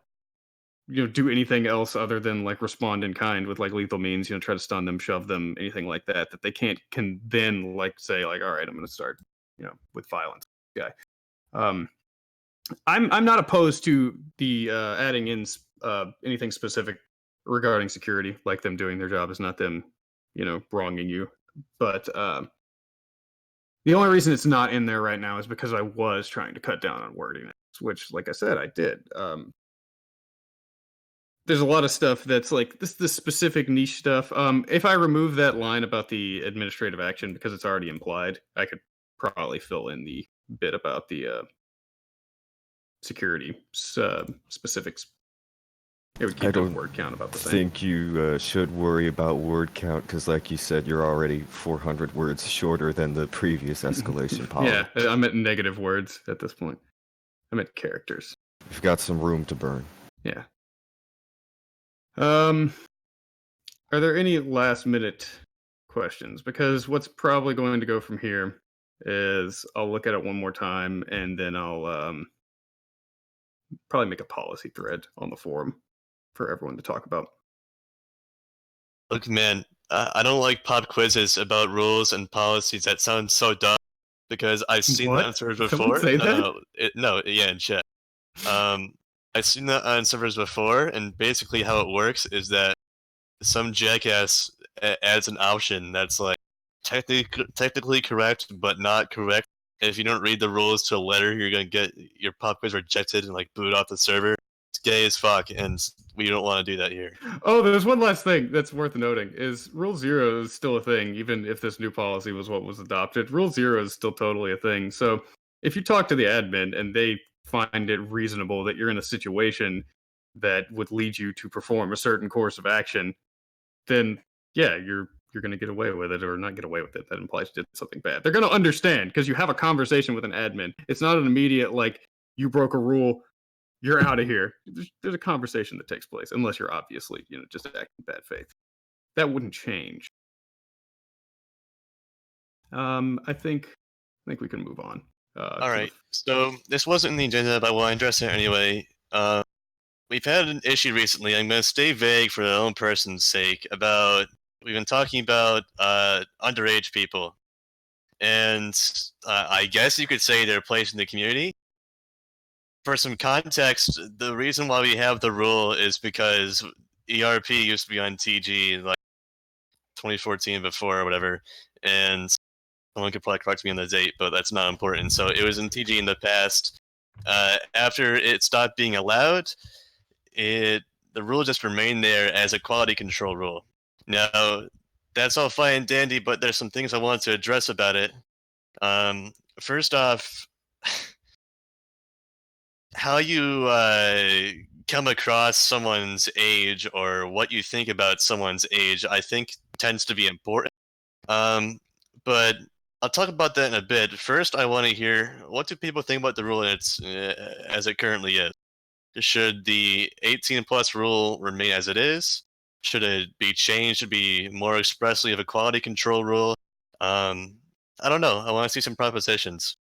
do anything else other than like respond in kind with like lethal means, try to stun them, shove them, anything like that, that they can then like say like, all right, I'm going to start with violence. I'm not opposed to the adding in anything specific regarding security, like them doing their job is not them wronging you, but the only reason it's not in there right now is because I was trying to cut down on wording, which, like I said, I did. There's a lot of stuff that's like this specific niche stuff. If I remove that line about the administrative action because it's already implied, I could probably fill in the bit about the security specifics It would I keep the don't word count about the same. think you should worry about word count because, like you said, you're already 400 words shorter than the previous escalation policy. Yeah, I meant negative words at this point. I meant characters. You've got some room to burn. Yeah. Are there any last minute questions? Because what's probably going to go from here is I'll look at it one more time and then I'll probably make a policy thread on the forum for everyone to talk about. Look, man, I don't like pop quizzes about rules and policies. That sounds so dumb because I've seen What? that on servers Someone before. say No, that? no, yeah, in chat. I've seen that on servers before, and basically how it works is that some jackass adds an option that's like technically correct but not correct. If you don't read the rules to a letter, you're gonna get your pop quiz rejected and like booed off the server. It's gay as fuck, and we don't want to do that here. Oh, there's one last thing that's worth noting is Rule 0 is still a thing, even if this new policy was what was adopted. Rule 0 is still totally a thing. So if you talk to the admin and they find it reasonable that you're in a situation that would lead you to perform a certain course of action, then yeah, you're going to get away with it, or not get away with it. That implies you did something bad. They're going to understand because you have a conversation with an admin. It's not an immediate like you broke a rule, you're out of here. There's a conversation that takes place, unless you're obviously just acting in bad faith. That wouldn't change. I think we can move on. All right. So this wasn't in the agenda, but I want to address it anyway. We've had an issue recently. I'm going to stay vague for their own person's sake. We've been talking about underage people, and I guess you could say their place in the community. For some context, the reason why we have the rule is because ERP used to be on TG like 2014 before or whatever, and someone could probably correct me on the date, but that's not important. So it was in TG in the past. After it stopped being allowed, the rule just remained there as a quality control rule. Now, that's all fine and dandy, but there's some things I want to address about it. First off, how you come across someone's age or what you think about someone's age, I think tends to be important. But I'll talk about that in a bit. First, I want to hear, what do people think about the rule as it currently is? Should the 18 plus rule remain as it is? Should it be changed to be more expressly of a quality control rule? I don't know. I want to see some propositions.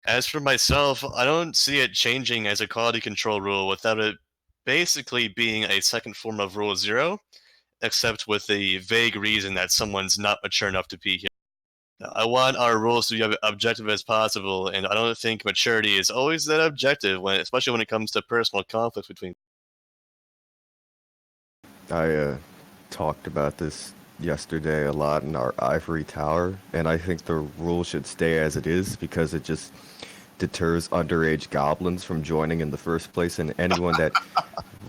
As for myself, I don't see it changing as a quality control rule without it basically being a second form of Rule 0, except with the vague reason that someone's not mature enough to be here. I want our rules to be as objective as possible, and I don't think maturity is always that objective, especially when it comes to personal conflicts between. I talked about this yesterday a lot in our ivory tower, and I think the rule should stay as it is because it just deters underage goblins from joining in the first place, and anyone that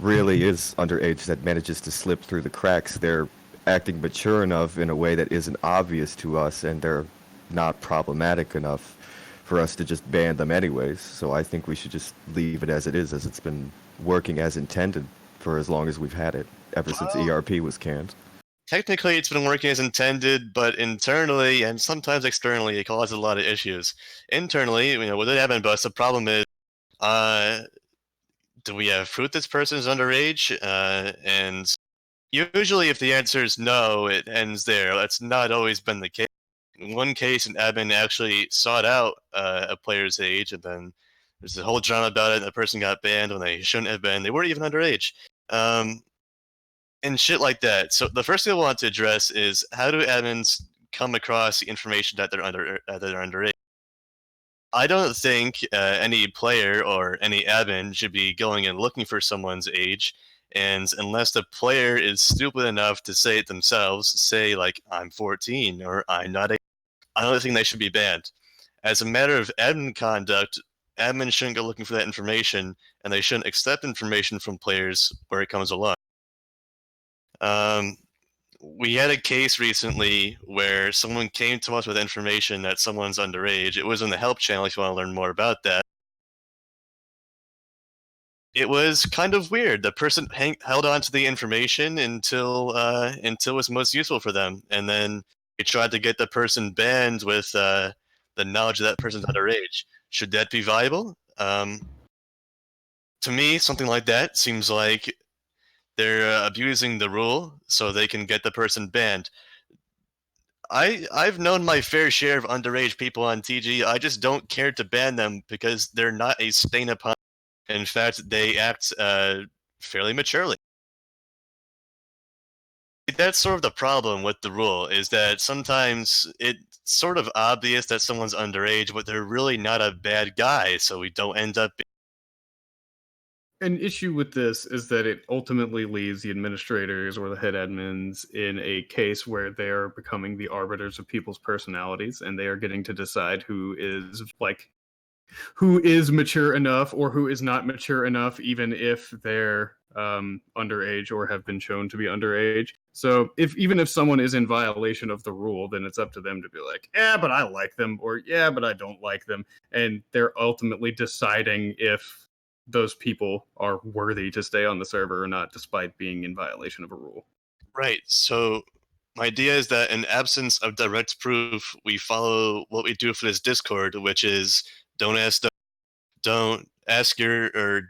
really is underage that manages to slip through the cracks, they're acting mature enough in a way that isn't obvious to us, and they're not problematic enough for us to just ban them anyways. So I think we should just leave it as it is, as it's been working as intended for as long as we've had it, ever since ERP was canned. Technically, it's been working as intended, but internally and sometimes externally, it causes a lot of issues. Internally, with the admin bus, the problem is, do we have proof this person is underage? And usually, if the answer is no, it ends there. That's not always been the case. In one case, an admin actually sought out a player's age, and then there's a whole drama about it, and the person got banned when they shouldn't have been. They weren't even underage. And shit like that. So the first thing I want to address is, how do admins come across the information that they're underage? I don't think any player or any admin should be going and looking for someone's age, and unless the player is stupid enough to say it themselves, say like, I'm 14 or I'm not I don't think they should be banned. As a matter of admin conduct, admins shouldn't go looking for that information, and they shouldn't accept information from players where it comes along. We had a case recently where someone came to us with information that someone's underage. It was in the help channel if you want to learn more about that. it was kind of weird. The person held on to the information until it was most useful for them, and then they tried to get the person banned with the knowledge that person's underage. Should that be viable? To me, something like that seems like they're abusing the rule so they can get the person banned. I've known my fair share of underage people on TG. I just don't care to ban them because they're not a stain upon. In fact, they act fairly maturely. That's sort of the problem with the rule, is that sometimes it's sort of obvious that someone's underage, but they're really not a bad guy, so we don't end up. An issue with this is that it ultimately leaves the administrators or the head admins in a case where they are becoming the arbiters of people's personalities, and they are getting to decide who is mature enough or who is not mature enough, even if they're underage or have been shown to be underage. So even if someone is in violation of the rule, then it's up to them to be like, yeah, but I like them, or yeah, but I don't like them. And they're ultimately deciding if those people are worthy to stay on the server or not, despite being in violation of a rule. Right. So my idea is that in absence of direct proof, we follow what we do for this Discord, which is don't ask or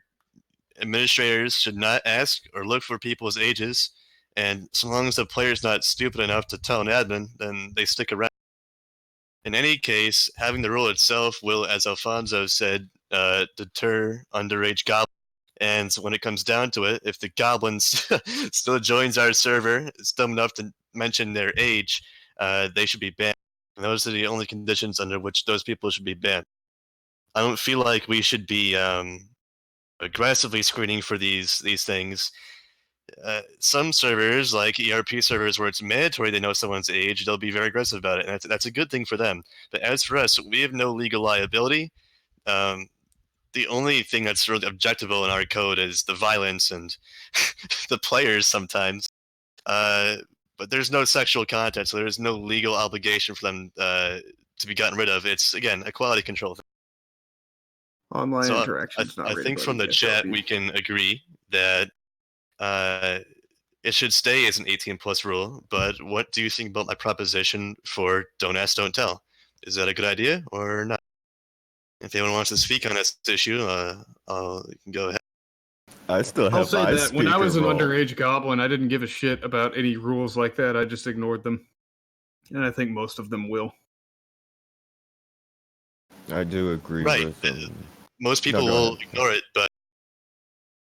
administrators should not ask or look for people's ages, and so long as the player's not stupid enough to tell an admin, then they stick around. In any case, having the rule itself will, as Alfonso said, deter underage goblins. And when it comes down to it, if the goblins still joins our server, it's dumb enough to mention their age, they should be banned. And those are the only conditions under which those people should be banned. I don't feel like we should be aggressively screening for these things. Some servers, like ERP servers, where it's mandatory they know someone's age, they'll be very aggressive about it, and that's a good thing for them. But as for us, we have no legal liability. The only thing that's really objectable in our code is the violence and the players sometimes. But there's no sexual content, so there's no legal obligation for them to be gotten rid of. It's, again, a quality control thing. Online So interactions. I think from the chat we can agree that it should stay as an 18+ rule. But what do you think about my proposition for don't ask, don't tell? Is that a good idea or not? If anyone wants to speak on this issue, you can go ahead. I still have I'll say my that when I speaker was an role. underage goblin, I didn't give a shit about any rules like that. I just ignored them, and I think most of them will. I do agree Right. with. Most people go will ahead. ignore it, but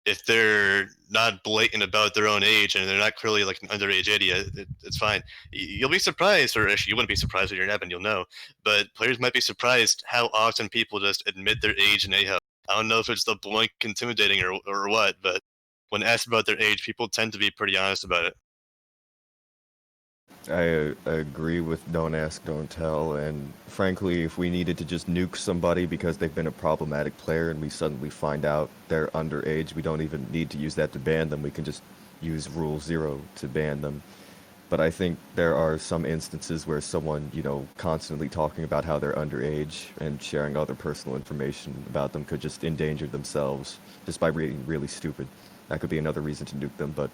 if they're not blatant about their own age and they're not clearly like an underage idiot, it's fine. You'll be surprised, or actually you wouldn't be surprised if you're an admin, you'll know. But players might be surprised how often people just admit their age and AHO. I don't know if it's the blank intimidating or what, but when asked about their age, people tend to be pretty honest about it. I agree with don't ask, don't tell, and frankly, if we needed to just nuke somebody because they've been a problematic player and we suddenly find out they're underage, we don't even need to use that to ban them. We can just use Rule 0 to ban them. But I think there are some instances where someone, constantly talking about how they're underage and sharing other personal information about them could just endanger themselves just by being really stupid. That could be another reason to nuke them, but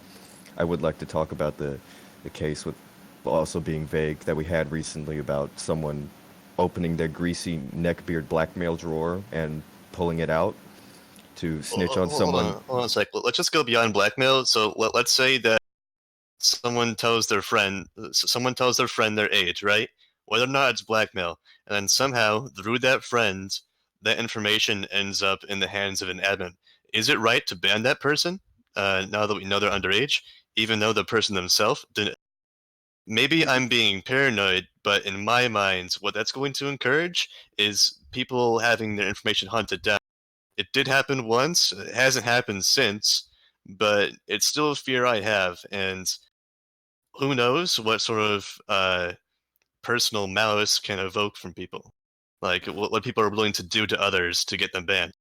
I would like to talk about the case with also being vague that we had recently about someone opening their greasy neckbeard blackmail drawer and pulling it out to snitch on someone. Hold on a sec. Let's just go beyond blackmail. So let's say that someone tells their friend their age, right? Whether or not it's blackmail, and then somehow through that friend, that information ends up in the hands of an admin. Is it right to ban that person now that we know they're underage, even though the person themselves didn't? Maybe I'm being paranoid, but in my mind, what that's going to encourage is people having their information hunted down. It did happen once. It hasn't happened since, but it's still a fear I have. And who knows what sort of personal malice can evoke from people. Like what people are willing to do to others to get them banned.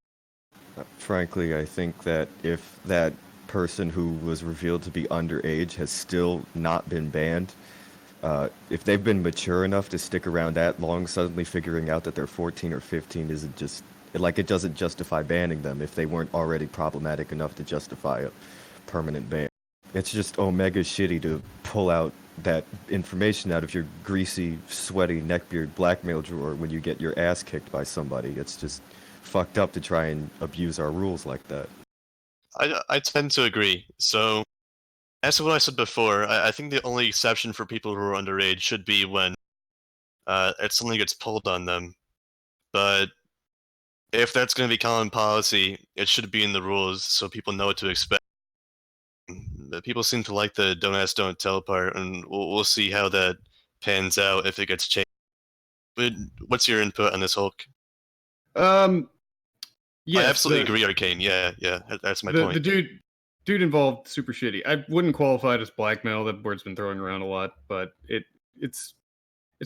Frankly, I think that if that person who was revealed to be underage has still not been banned, if they've been mature enough to stick around that long, suddenly figuring out that they're 14 or 15 isn't just Like, it doesn't justify banning them if they weren't already problematic enough to justify a permanent ban. It's just Omega shitty to pull out that information out of your greasy, sweaty, neckbeard blackmail drawer when you get your ass kicked by somebody. It's just fucked up to try and abuse our rules like that. I tend to agree. So, as to what I said before, I think the only exception for people who are underage should be when something gets pulled on them. But if that's going to be common policy, it should be in the rules so people know what to expect. But people seem to like the don't ask, don't tell part, and we'll see how that pans out if it gets changed. But what's your input on this, Hulk? Yes, I absolutely agree, Arcane. Yeah, that's my point. The dude involved super shitty. I wouldn't qualify it as blackmail. That word's been thrown around a lot, but it's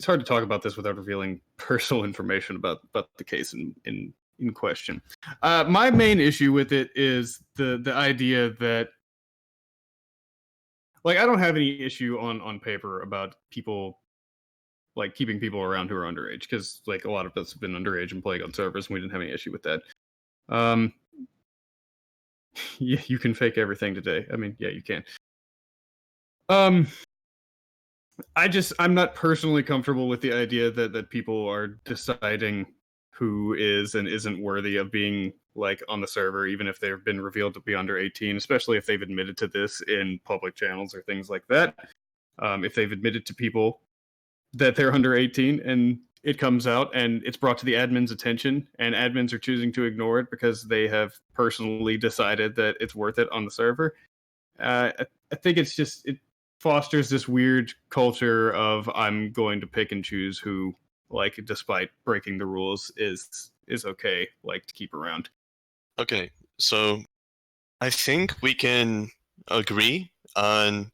hard to talk about this without revealing personal information about the case in question. My main issue with it is the idea that, like, I don't have any issue on paper about people, like, keeping people around who are underage, because, like, a lot of us have been underage and playing on servers, and we didn't have any issue with that. Yeah, you can fake everything today. I mean, yeah, you can. I'm not personally comfortable with the idea that people are deciding who is and isn't worthy of being, like, on the server, even if they've been revealed to be under 18, especially if they've admitted to this in public channels or things like that. If they've admitted to people that they're under 18 and it comes out and it's brought to the admin's attention and admins are choosing to ignore it because they have personally decided that it's worth it on the server, I think it fosters this weird culture of I'm going to pick and choose who, like, despite breaking the rules, is okay, like, to keep around. Okay, so I think we can agree on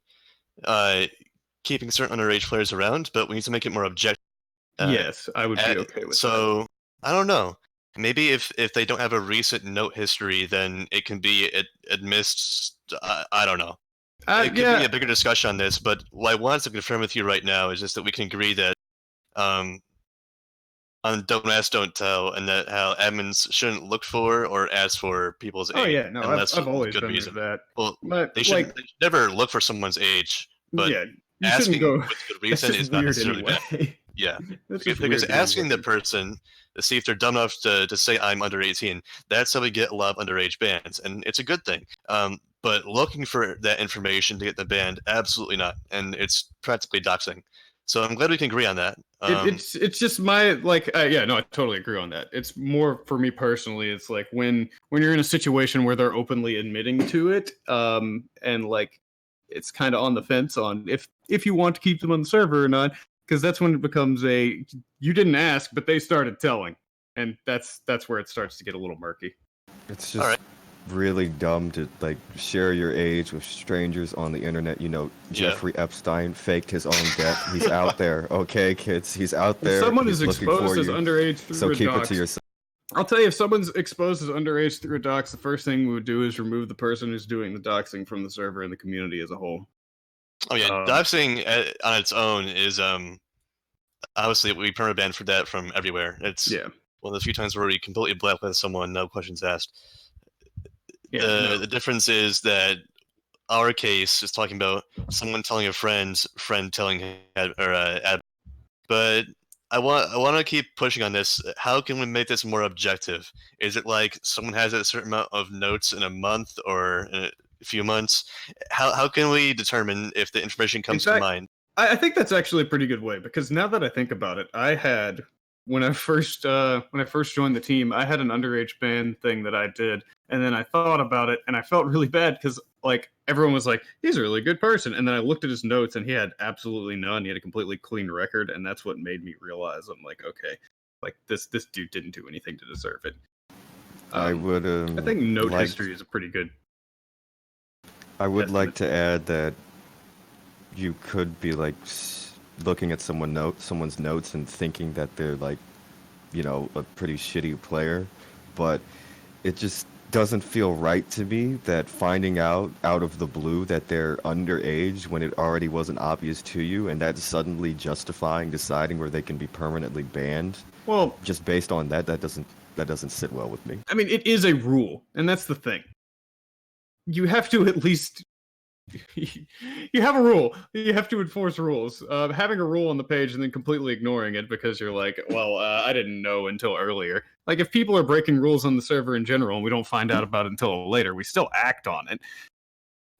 keeping certain underage players around, but we need to make it more objective. Yes, I would be okay with that. So, I don't know. Maybe if they don't have a recent note history, then it can be admissed. I don't know. It could be a bigger discussion on this, but what I want to confirm with you right now is just that we can agree that on don't ask, don't tell, and that how admins shouldn't look for or ask for people's age. Oh yeah, no, I've always good been reason. that. Well, but, they should never look for someone's age, but yeah, you asking go, with good reason is not necessarily bad. Yeah, because asking the person to see if they're dumb enough to say I'm under 18, that's how we get a lot of underage bans, and it's a good thing. But looking for that information to get the ban, absolutely not, and it's practically doxing. So I'm glad we can agree on that. It's just my, like, yeah, no, I totally agree on that. It's more for me personally. It's like when you're in a situation where they're openly admitting to it, and, like, it's kind of on the fence on if you want to keep them on the server or not. Because that's when it becomes you didn't ask, but they started telling. And that's where it starts to get a little murky. It's just really dumb to, like, share your age with strangers on the internet. You know, Jeffrey Epstein faked his own death. He's out there. Okay, kids, he's out there. If someone is exposed as underage through so a keep dox, it to yourself. I'll tell you, if someone's exposed as underage through a dox, the first thing we would do is remove the person who's doing the doxing from the server and the community as a whole. Oh yeah, doxing on its own is obviously we permaban for that from everywhere. It's one of the few times where we completely blacklist someone, no questions asked. Yeah, the difference is that our case is talking about someone telling a friend telling but I want to keep pushing on this. How can we make this more objective? Is it like someone has a certain amount of notes in a month or in a few months? How can we determine if the information comes to mind? I think that's actually a pretty good way, because now that I think about it, I had when I first joined the team, I had an underage ban thing that I did, and then I thought about it, and I felt really bad because, like, everyone was like, "He's a really good person," and then I looked at his notes, and he had absolutely none. He had a completely clean record, and that's what made me realize I'm like, okay, like this dude didn't do anything to deserve it. I think note history is a pretty good. I would like to add that you could be, like, looking at someone's notes and thinking that they're, like, you know, a pretty shitty player, but it just doesn't feel right to me that finding out of the blue that they're underage when it already wasn't obvious to you, and that's suddenly justifying deciding where they can be permanently banned. Well, just based on that doesn't that doesn't sit well with me. I mean, it is a rule, and that's the thing. You have to at least. You have a rule. You have to enforce rules. Having a rule on the page and then completely ignoring it because you're like, well, I didn't know until earlier. Like, if people are breaking rules on the server in general and we don't find out about it until later, we still act on it.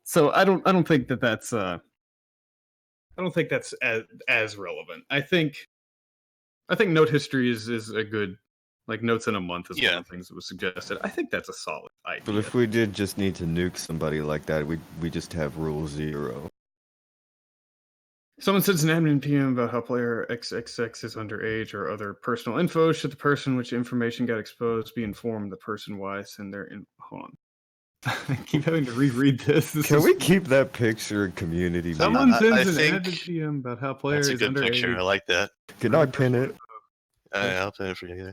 So I don't think that that's I don't think that's as relevant. I think note history is a good, like, notes in a month is one of the things that was suggested. I think that's a solid idea. But if we did just need to nuke somebody like that, we just have rule 0. Someone sends an admin PM about how player XXX is underage or other personal info. Should the person which information got exposed be informed the person why send their hold on. I keep having to reread this. Can we keep that picture in community? Someone meeting? sends I an think admin PM about how player That's a is good underage. picture. I like that. Can I pin it? I'll pin it for you.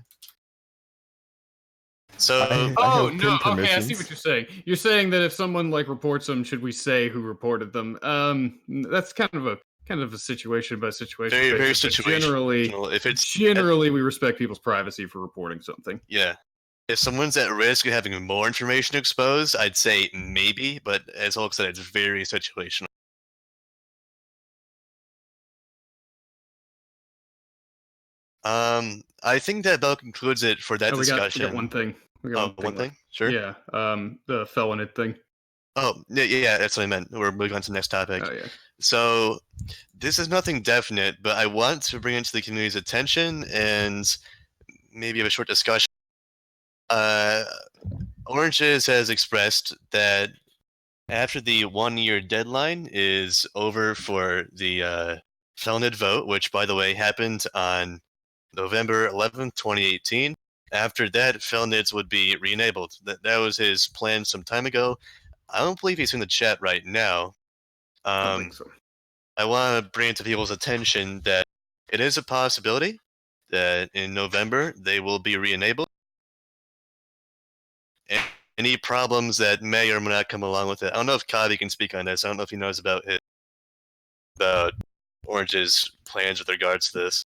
So, I Oh have no! pin Okay, I see permissions. what you're saying. You're saying that if someone like reports them, should we say who reported them? That's kind of a situation by situation. very basis, but situational. Generally, If it's generally we respect people's privacy for reporting something. yeah, if someone's at risk of having more information exposed, I'd say maybe. But as Hulk said, it's very situational. I think that about concludes it for that Oh, we discussion. got one thing. We got one thing? Sure. Yeah. The felonid thing. Oh, yeah, that's what I meant. We're moving on to the next topic. Oh yeah. So, this is nothing definite, but I want to bring it to the community's attention and maybe have a short discussion. Oranges has expressed that after the 1-year deadline is over for the felonid vote, which, by the way, happened on November 11th, 2018, after that, felonids would be re-enabled. That was his plan some time ago. I don't believe he's in the chat right now. I don't think so. I want to bring it to people's attention that it is a possibility that in November they will be re-enabled. And any problems that may or may not come along with it. I don't know if Kavi can speak on this. I don't know if he knows about Orange's plans with regards to this.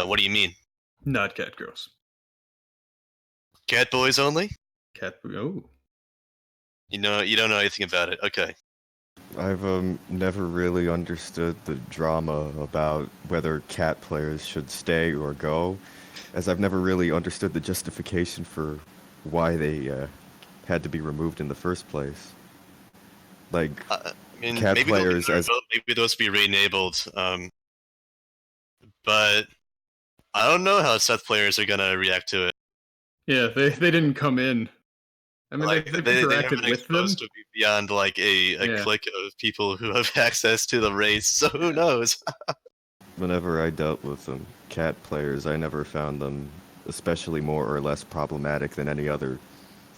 What do you mean? Not cat girls. Cat boys only? Cat. Oh. You don't know anything about it. Okay. I've never really understood the drama about whether cat players should stay or go, as I've never really understood the justification for why they had to be removed in the first place. Like, I mean, cat maybe players as maybe those be re-enabled. But I don't know how Seth players are gonna react to it. Yeah, they didn't come in. I mean, Like, they've they haven't interacted been with them. exposed to be beyond like a Yeah. clique of people who have access to the race. So who knows? whenever I dealt with them, cat players, I never found them especially more or less problematic than any other,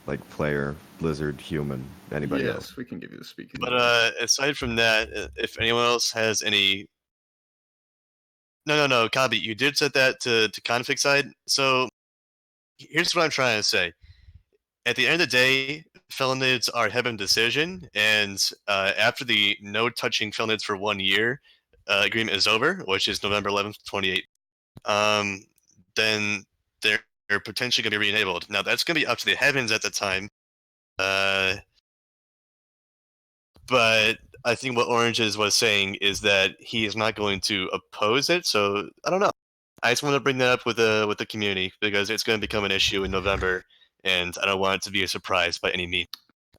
like, player, lizard, human, anybody Yes, else. we can give you the speaking. But aside from that, if anyone else has any. No, Kabi, you did set that to config side. So here's what I'm trying to say. At the end of the day, felonids are heaven decision, and after the no touching felonids for 1 year agreement is over, which is November 11th, 2008, then they're potentially going to be re-enabled. Now that's going to be up to the heavens at the time, but I think what Oranges was saying is that he is not going to oppose it. So I don't know. I just want to bring that up with the community because it's going to become an issue in November, and I don't want it to be a surprise by any means.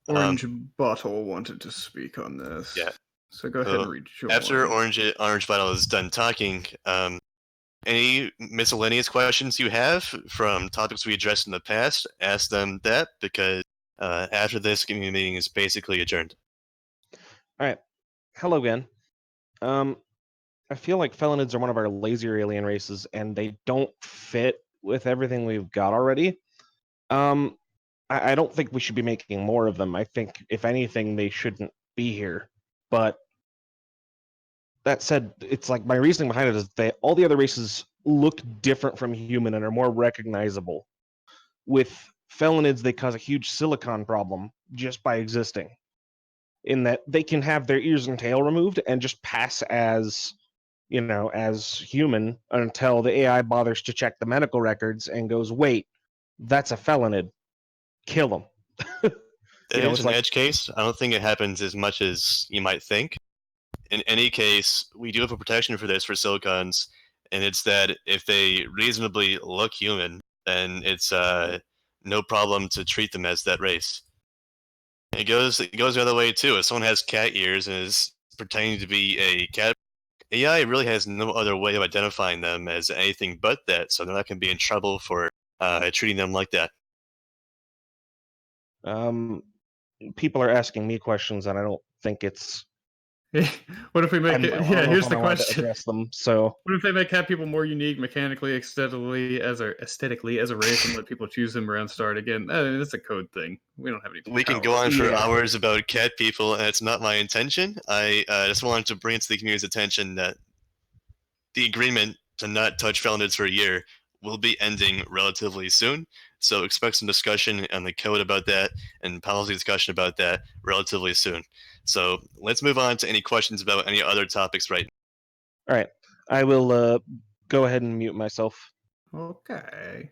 Orange Bottle wanted to speak on this. Yeah. So go ahead and read your After one. Orange Bottle is done talking, any miscellaneous questions you have from topics we addressed in the past, ask them that, because after this community meeting is basically adjourned. All right. Hello again. I feel like felonids are one of our lazier alien races, and they don't fit with everything we've got already. I don't think we should be making more of them. I think, if anything, they shouldn't be here. But that said, it's like my reasoning behind it is that all the other races look different from human and are more recognizable. With felonids, they cause a huge silicon problem just by existing, in that they can have their ears and tail removed and just pass as as human until the AI bothers to check the medical records and goes, wait, that's a felonid. Kill him. There's It's an like, edge case. I don't think it happens as much as you might think. In any case, we do have a protection for this for silicons, and it's that if they reasonably look human, then it's no problem to treat them as that race. It goes the other way too. If someone has cat ears and is pretending to be a cat, AI really has no other way of identifying them as anything but that, so they're not going to be in trouble for treating them like that. people are asking me questions, and I don't think it's. What if we make I it? don't Yeah, know here's if the I'm allowed to question. address them. So What if they make cat people more unique mechanically, aesthetically as a race, and let people choose them around start again? That's a code thing. We don't have any. We can power go on over for Yeah. hours about cat people, and it's not my intention. I just wanted to bring it to the community's attention that the agreement to not touch felonids for a year will be ending relatively soon. So expect some discussion on the code about that and policy discussion about that relatively soon. So let's move on to any questions about any other topics right now. all right, I will go ahead and mute myself. Okay.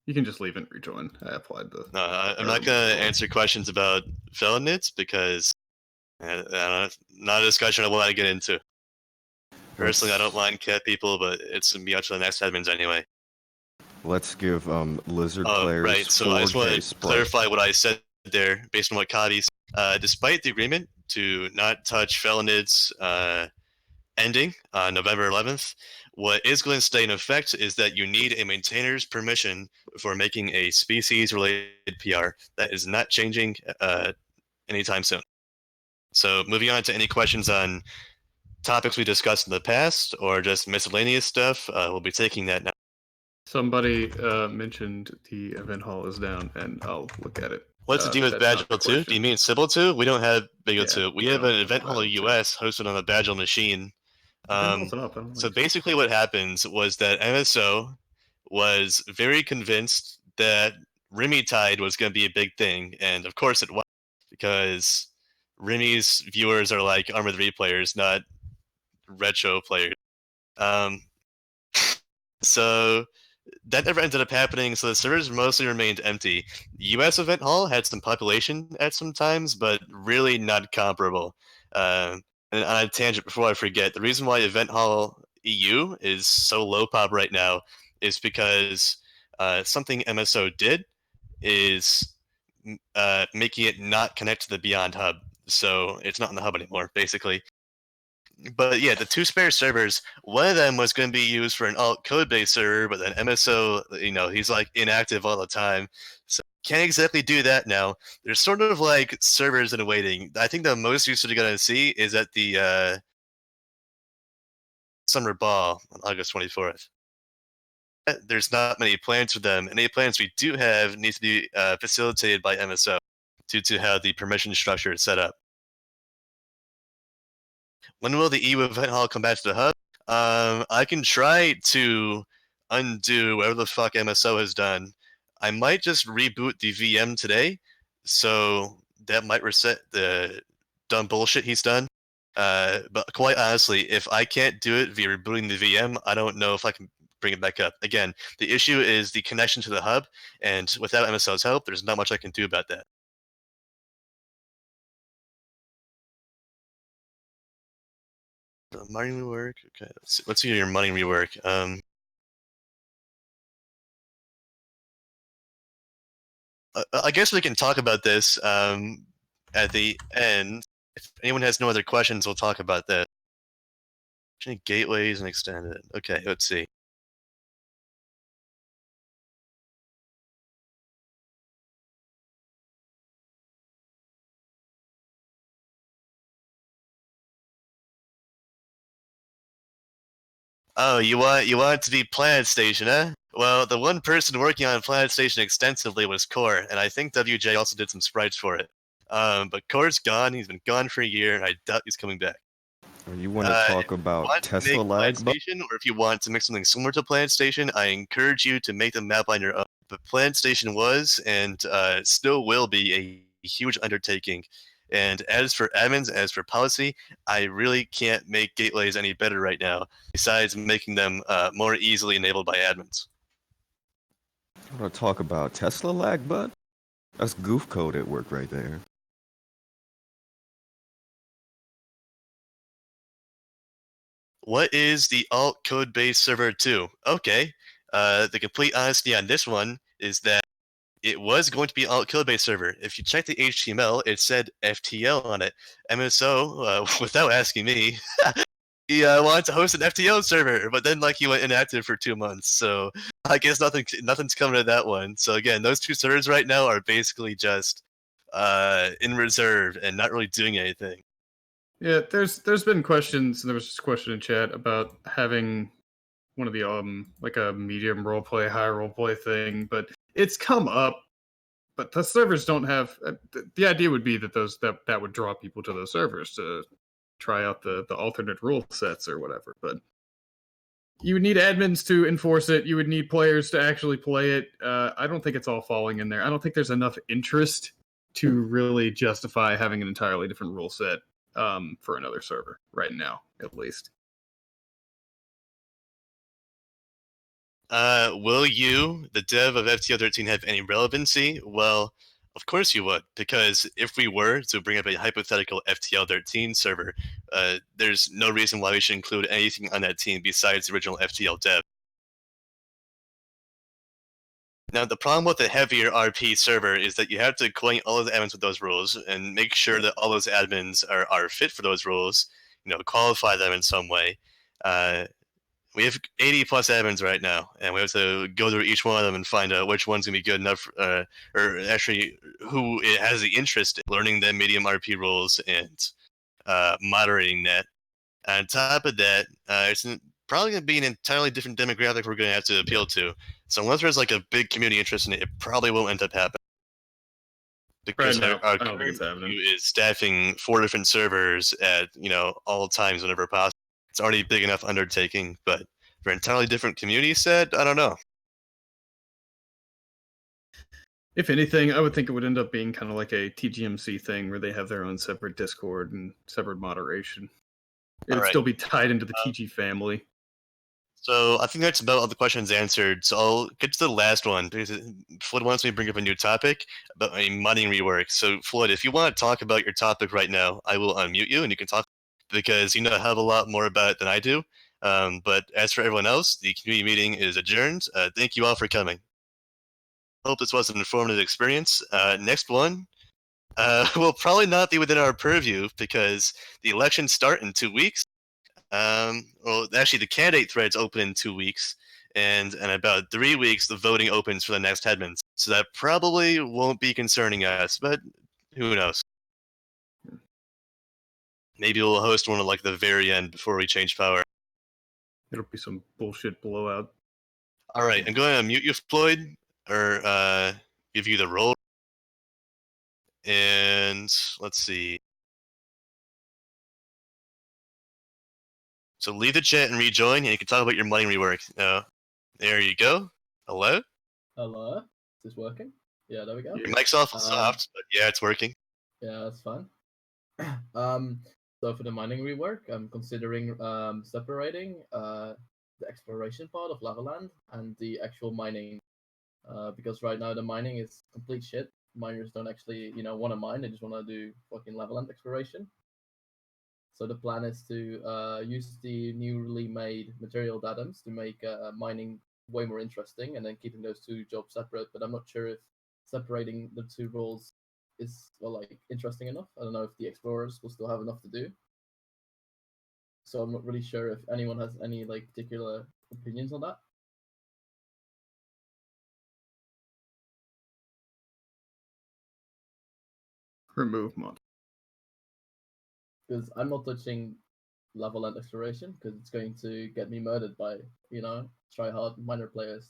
You can just leave and rejoin. I applied the. I'm not going to answer questions about felonids because not a discussion I want to get into. Personally, I don't mind cat people, but it's going to be up to the next admins anyway. Let's give lizard Oh, players right. So I just 4K want to Sprite. clarify what I said there based on what Kadi said. Despite the agreement to not touch felonids ending on November 11th, what is going to stay in effect is that you need a maintainer's permission for making a species-related PR. That is not changing anytime soon. So moving on to any questions on topics we discussed in the past or just miscellaneous stuff, we'll be taking that now. Somebody mentioned the event hall is down, and I'll look at it. What's the deal with That's not the Badgel 2? Do you question. mean Sybil 2? We don't have Bagel Yeah, 2. We we have don't an have event hall Badgel 2. US hosted on the Badgel machine. Event hall's up. I don't So like- basically what happens was that MSO was very convinced that Remy Tide was going to be a big thing, and of course it was, because Remy's viewers are like Arma 3 players, not retro players. So that never ended up happening, so the servers mostly remained empty. The US event hall had some population at some times, but really not comparable. And on a tangent, before I forget, the reason why Event Hall EU is so low pop right now is because something MSO did is making it not connect to the Beyond hub. So it's not in the hub anymore, basically. But yeah, the two spare servers, one of them was going to be used for an alt code-based server, but then MSO, he's like inactive all the time. So can't exactly do that now. There's sort of like servers in waiting. I think the most useful you're going to see is at the Summer Ball on August 24th. There's not many plans for them. Any plans we do have need to be facilitated by MSO due to how the permission structure is set up. When will the EU event hall come back to the hub? I can try to undo whatever the fuck MSO has done. I might just reboot the VM today, so that might reset the dumb bullshit he's done. But quite honestly, if I can't do it via rebooting the VM, I don't know if I can bring it back up. Again, the issue is the connection to the hub, and without MSO's help, there's not much I can do about that. Mining rework. Okay, let's see your mining rework. I guess we can talk about this at the end. If anyone has no other questions, we'll talk about that. Gateways and extended. Okay, let's see. Oh, you want it to be Planet Station, huh? Well, the one person working on Planet Station extensively was Core, and I think WJ also did some sprites for it. But Core's gone. He's been gone for a year, and I doubt he's coming back. You want to talk about Tesla lag? Station, or if you want to make something similar to Planet Station, I encourage you to make the map on your own. But Planet Station was and still will be a huge undertaking. And as for admins, as for policy, I really can't make gateways any better right now, besides making them more easily enabled by admins. I want to talk about Tesla lag, bud. That's goof code at work right there. What is the alt code based server 2? Okay. The complete honesty on this one is that it was going to be alt code based server. If you check the HTML, it said FTL on it. MSO, without asking me, he wanted to host an FTL server, but then he went inactive for 2 months. So I guess nothing's coming to that one. So again, those two servers right now are basically just in reserve and not really doing anything. Yeah, there's been questions, and there was just a question in chat about having one of the like a medium roleplay, high roleplay thing, but it's come up. But the servers don't have. The idea would be that that would draw people to those servers to try out the alternate rule sets or whatever. But you would need admins to enforce it. You would need players to actually play it. I don't think it's all falling in there. I don't think there's enough interest to really justify having an entirely different rule set for another server right now, at least. Will you, the dev of FTL 13, have any relevancy? Well, of course you would, because if we were to bring up a hypothetical FTL 13 server, there's no reason why we should include anything on that team besides the original FTL dev. Now, the problem with the heavier RP server is that you have to acquaint all of the admins with those rules and make sure that all those admins are fit for those rules, qualify them in some way. We have 80 plus admins right now, and we have to go through each one of them and find out which one's going to be good enough, or actually who has the interest in learning the medium RP rules and moderating that. On top of that, it's probably going to be an entirely different demographic we're going to have to appeal to. So unless there's a big community interest in it, it probably won't end up happening. Because Right now, our I don't think it's current happening. queue is staffing 4 different servers at all times whenever possible. It's already a big enough undertaking, but for an entirely different community set, I don't know. If anything, I would think it would end up being kind of like a TGMC thing where they have their own separate Discord and separate moderation. It would Alright. still be tied into the TG family. So I think that's about all the questions answered. So I'll get to the last one because Floyd wants me to bring up a new topic about a modding rework. So Floyd, if you want to talk about your topic right now, I will unmute you and you can talk because you know have a lot more about it than I do. But as for everyone else, the community meeting is adjourned. Thank you all for coming. Hope this was an informative experience. Next one will probably not be within our purview because the elections start in 2 weeks. Well, actually, the candidate threads open in 2 weeks, and in about 3 weeks, the voting opens for the next headmans. So that probably won't be concerning us, but who knows? Maybe we'll host one at the very end before we change power. It'll be some bullshit blowout. All right, I'm going to mute you, Floyd, or give you the role. And let's see. So leave the chat and rejoin, and you can talk about your money rework. There you go. Hello? Hello? Is this working? Yeah, there we go. Your mic's awful soft, but yeah, it's working. Yeah, that's fine. So for the mining rework, I'm considering separating the exploration part of Lavaland and the actual mining. Because right now the mining is complete shit. Miners don't actually, want to mine. They just want to do fucking Lavaland exploration. So the plan is to use the newly made material datums to make mining way more interesting, and then keeping those two jobs separate. But I'm not sure if separating the two roles is interesting enough. I don't know if the explorers will still have enough to do. So I'm not really sure if anyone has any particular opinions on that. Remove mod. Because I'm not touching Lavaland exploration because it's going to get me murdered by, try hard miner players.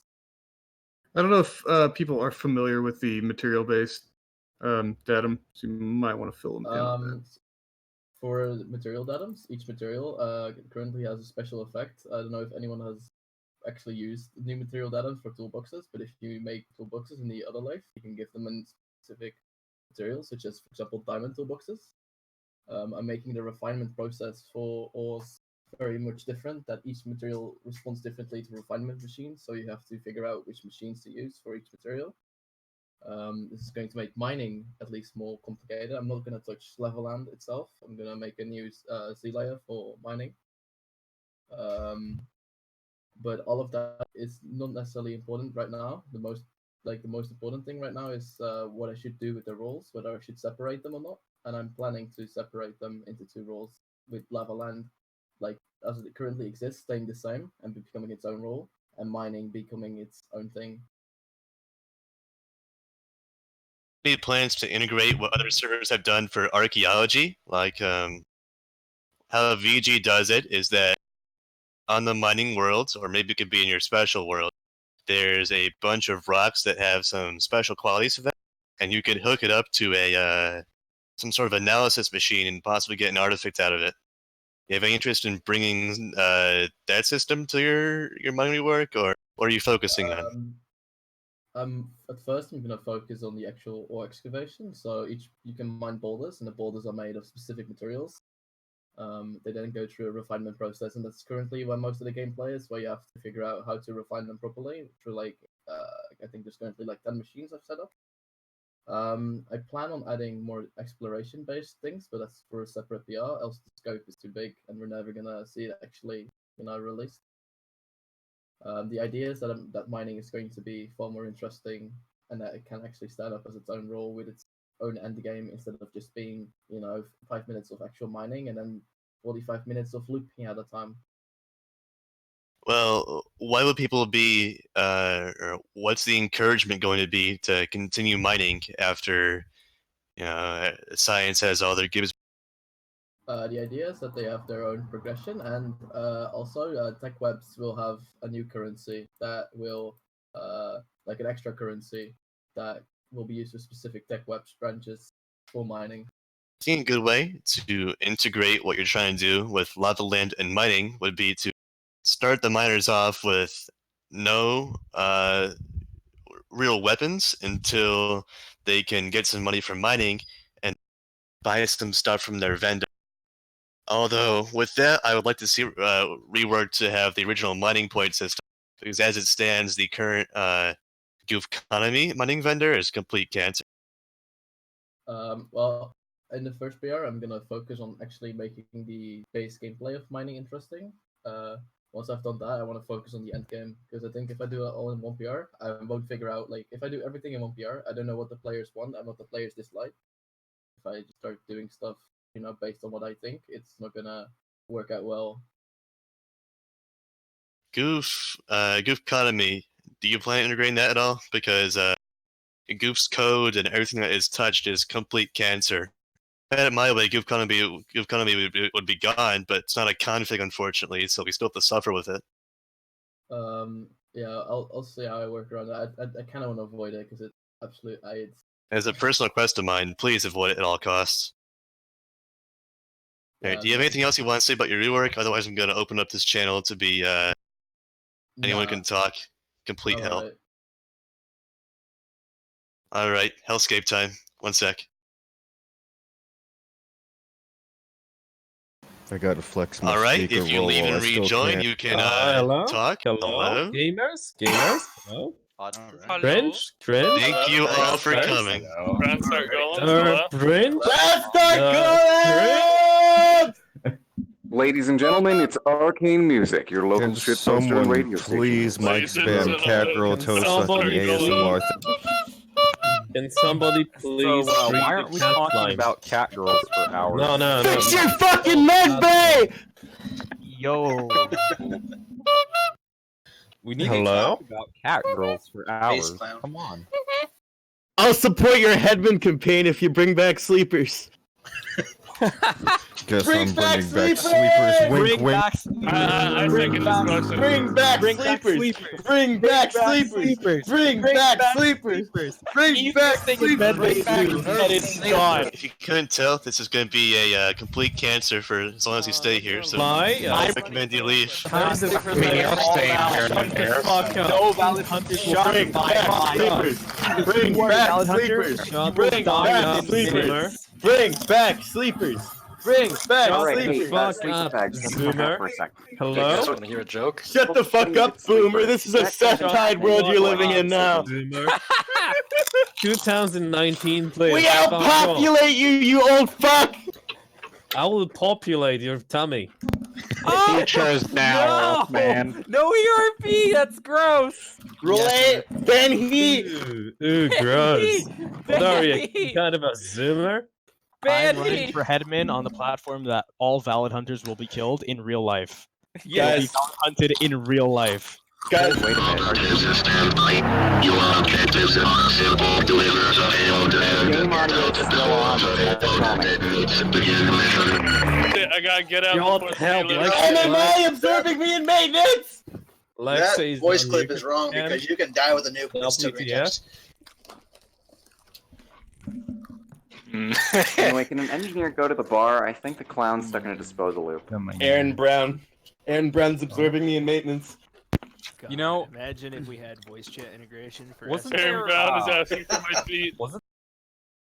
I don't know if people are familiar with the material-based datum, so you might want to fill them in on that. For material datums, each material currently has a special effect. I don't know if anyone has actually used new material datums for toolboxes, but if you make toolboxes in the other life, you can give them a specific materials, such as, for example, diamond toolboxes. I'm making the refinement process for ores very much different, that each material responds differently to refinement machines, so you have to figure out which machines to use for each material. This is going to make mining at least more complicated. I'm not going to touch Leveland itself. I'm going to make a new Z layer for mining. But all of that is not necessarily important right now. The most important thing right now is what I should do with the roles, whether I should separate them or not. And I'm planning to separate them into 2 roles, with Leveland, like as it currently exists, staying the same and becoming its own role, and mining becoming its own thing. Any plans to integrate what other servers have done for archaeology? Like how VG does it is that on the mining world, or maybe it could be in your special world, there's a bunch of rocks that have some special qualities to them, and you could hook it up to a some sort of analysis machine and possibly get an artifact out of it. You have any interest in bringing that system to your mining work, or what are you focusing on? At first, I'm going to focus on the actual ore excavation. So you can mine boulders, and the boulders are made of specific materials. They then go through a refinement process, and that's currently where most of the gameplay is, where you have to figure out how to refine them properly through I think there's currently 10 machines I've set up. I plan on adding more exploration-based things, but that's for a separate PR, else the scope is too big, and we're never gonna see it actually, released. The idea is that mining is going to be far more interesting, and that it can actually stand up as its own role with its own end game, instead of just being 5 minutes of actual mining and then 45 minutes of looping at a time. Well, why would people be, or what's the encouragement going to be to continue mining after, science has all their gives? The idea is that they have their own progression, and also tech webs will have a new currency that will, like an extra currency that will be used for specific tech webs branches for mining. I think a good way to integrate what you're trying to do with Leveland and mining would be to start the miners off with no real weapons until they can get some money from mining and buy some stuff from their vendor. Although with that, I would like to see rework to have the original mining point system, because as it stands, the current Goof Economy mining vendor is complete cancer. Well, in the first PR, I'm gonna focus on actually making the base gameplay of mining interesting. Once I've done that, I want to focus on the end game, because I think if I do it all in one PR, I won't figure out, if I do everything in one PR, I don't know what the players want and what the players dislike. If I just start doing stuff, based on what I think, it's not gonna work out well. Goof Economy, do you plan on integrating that at all? Because Goof's code and everything that is touched is complete cancer. If I had it my way, Goof Economy would be gone, but it's not a config, unfortunately, so we still have to suffer with it. Yeah, I'll see how I work around that. I kind of want to avoid it because it's absolute AIDS. As a personal request of mine, please avoid it at all costs. Yeah, Alright, do you have anything else you want to say about your rework? Otherwise, I'm going to open up this channel to be anyone can talk. Complete hell. Alright. Alright, Hellscape time. 1 sec. I gotta flex my Alright, speaker if you roll leave while and I still rejoin, can't. you can hello? talk. Hello? Gamers? Hello? Cringe? Thank you all for coming. Let's start going. Cringe? Let's start going! Ladies and gentlemen, it's Arcane Music, your local Can shitposter someone radio please station. mic spam Catgirl Toast somebody ASMR? Can somebody please read why aren't the we chat talking lines? about cat girls for hours? No. Fix your fucking med bay! Yo. We need Hello? to talk about cat girls for hours. Come on. I'll support your Headman campaign if you bring back sleepers. Guess Bring I'm back bringing back sleepers! sleepers. Wink, Bring wink. back I second this motion. Bring back sleepers! Bring back sleepers! Bring back sleepers! Bring back sleepers! If you couldn't tell, this is going to be a complete cancer for as long as you stay here. So I recommend you leave. Kind of No valid hunters will Bring back sleepers! Bring back sleepers! Bring back sleepers! Bring back sleepers! Bring back sleepers! Fuck up, Zoomer. Hello? Want to hear a joke? Shut the fuck up, Boomer! This is a satire world you're living in now! Zoomer. 2019, please. We outpopulate you, you old fuck! I will populate your tummy. Teachers now, man. No ERP. That's gross. Relate Ben Heat! Ooh, gross. Sorry, kind of a Zoomer. I'm running for headman on the platform that all valid hunters will be killed in real life. They'll be Guys, valid hunted in real life. guys, Wait a minute. I gotta get out. God before help, the Lex. NMI observing me in maintenance! Lex That voice clip is wrong and- because you can die with a nuke. But it's still LPTF. Anyway, can an engineer go to the bar? I think the clown's stuck in a disposal loop. Aaron Brown. Aaron Brown's observing me in maintenance. You know, imagine if we had voice chat integration for wasn't Aaron there, Brown is asking for my feet. wasn't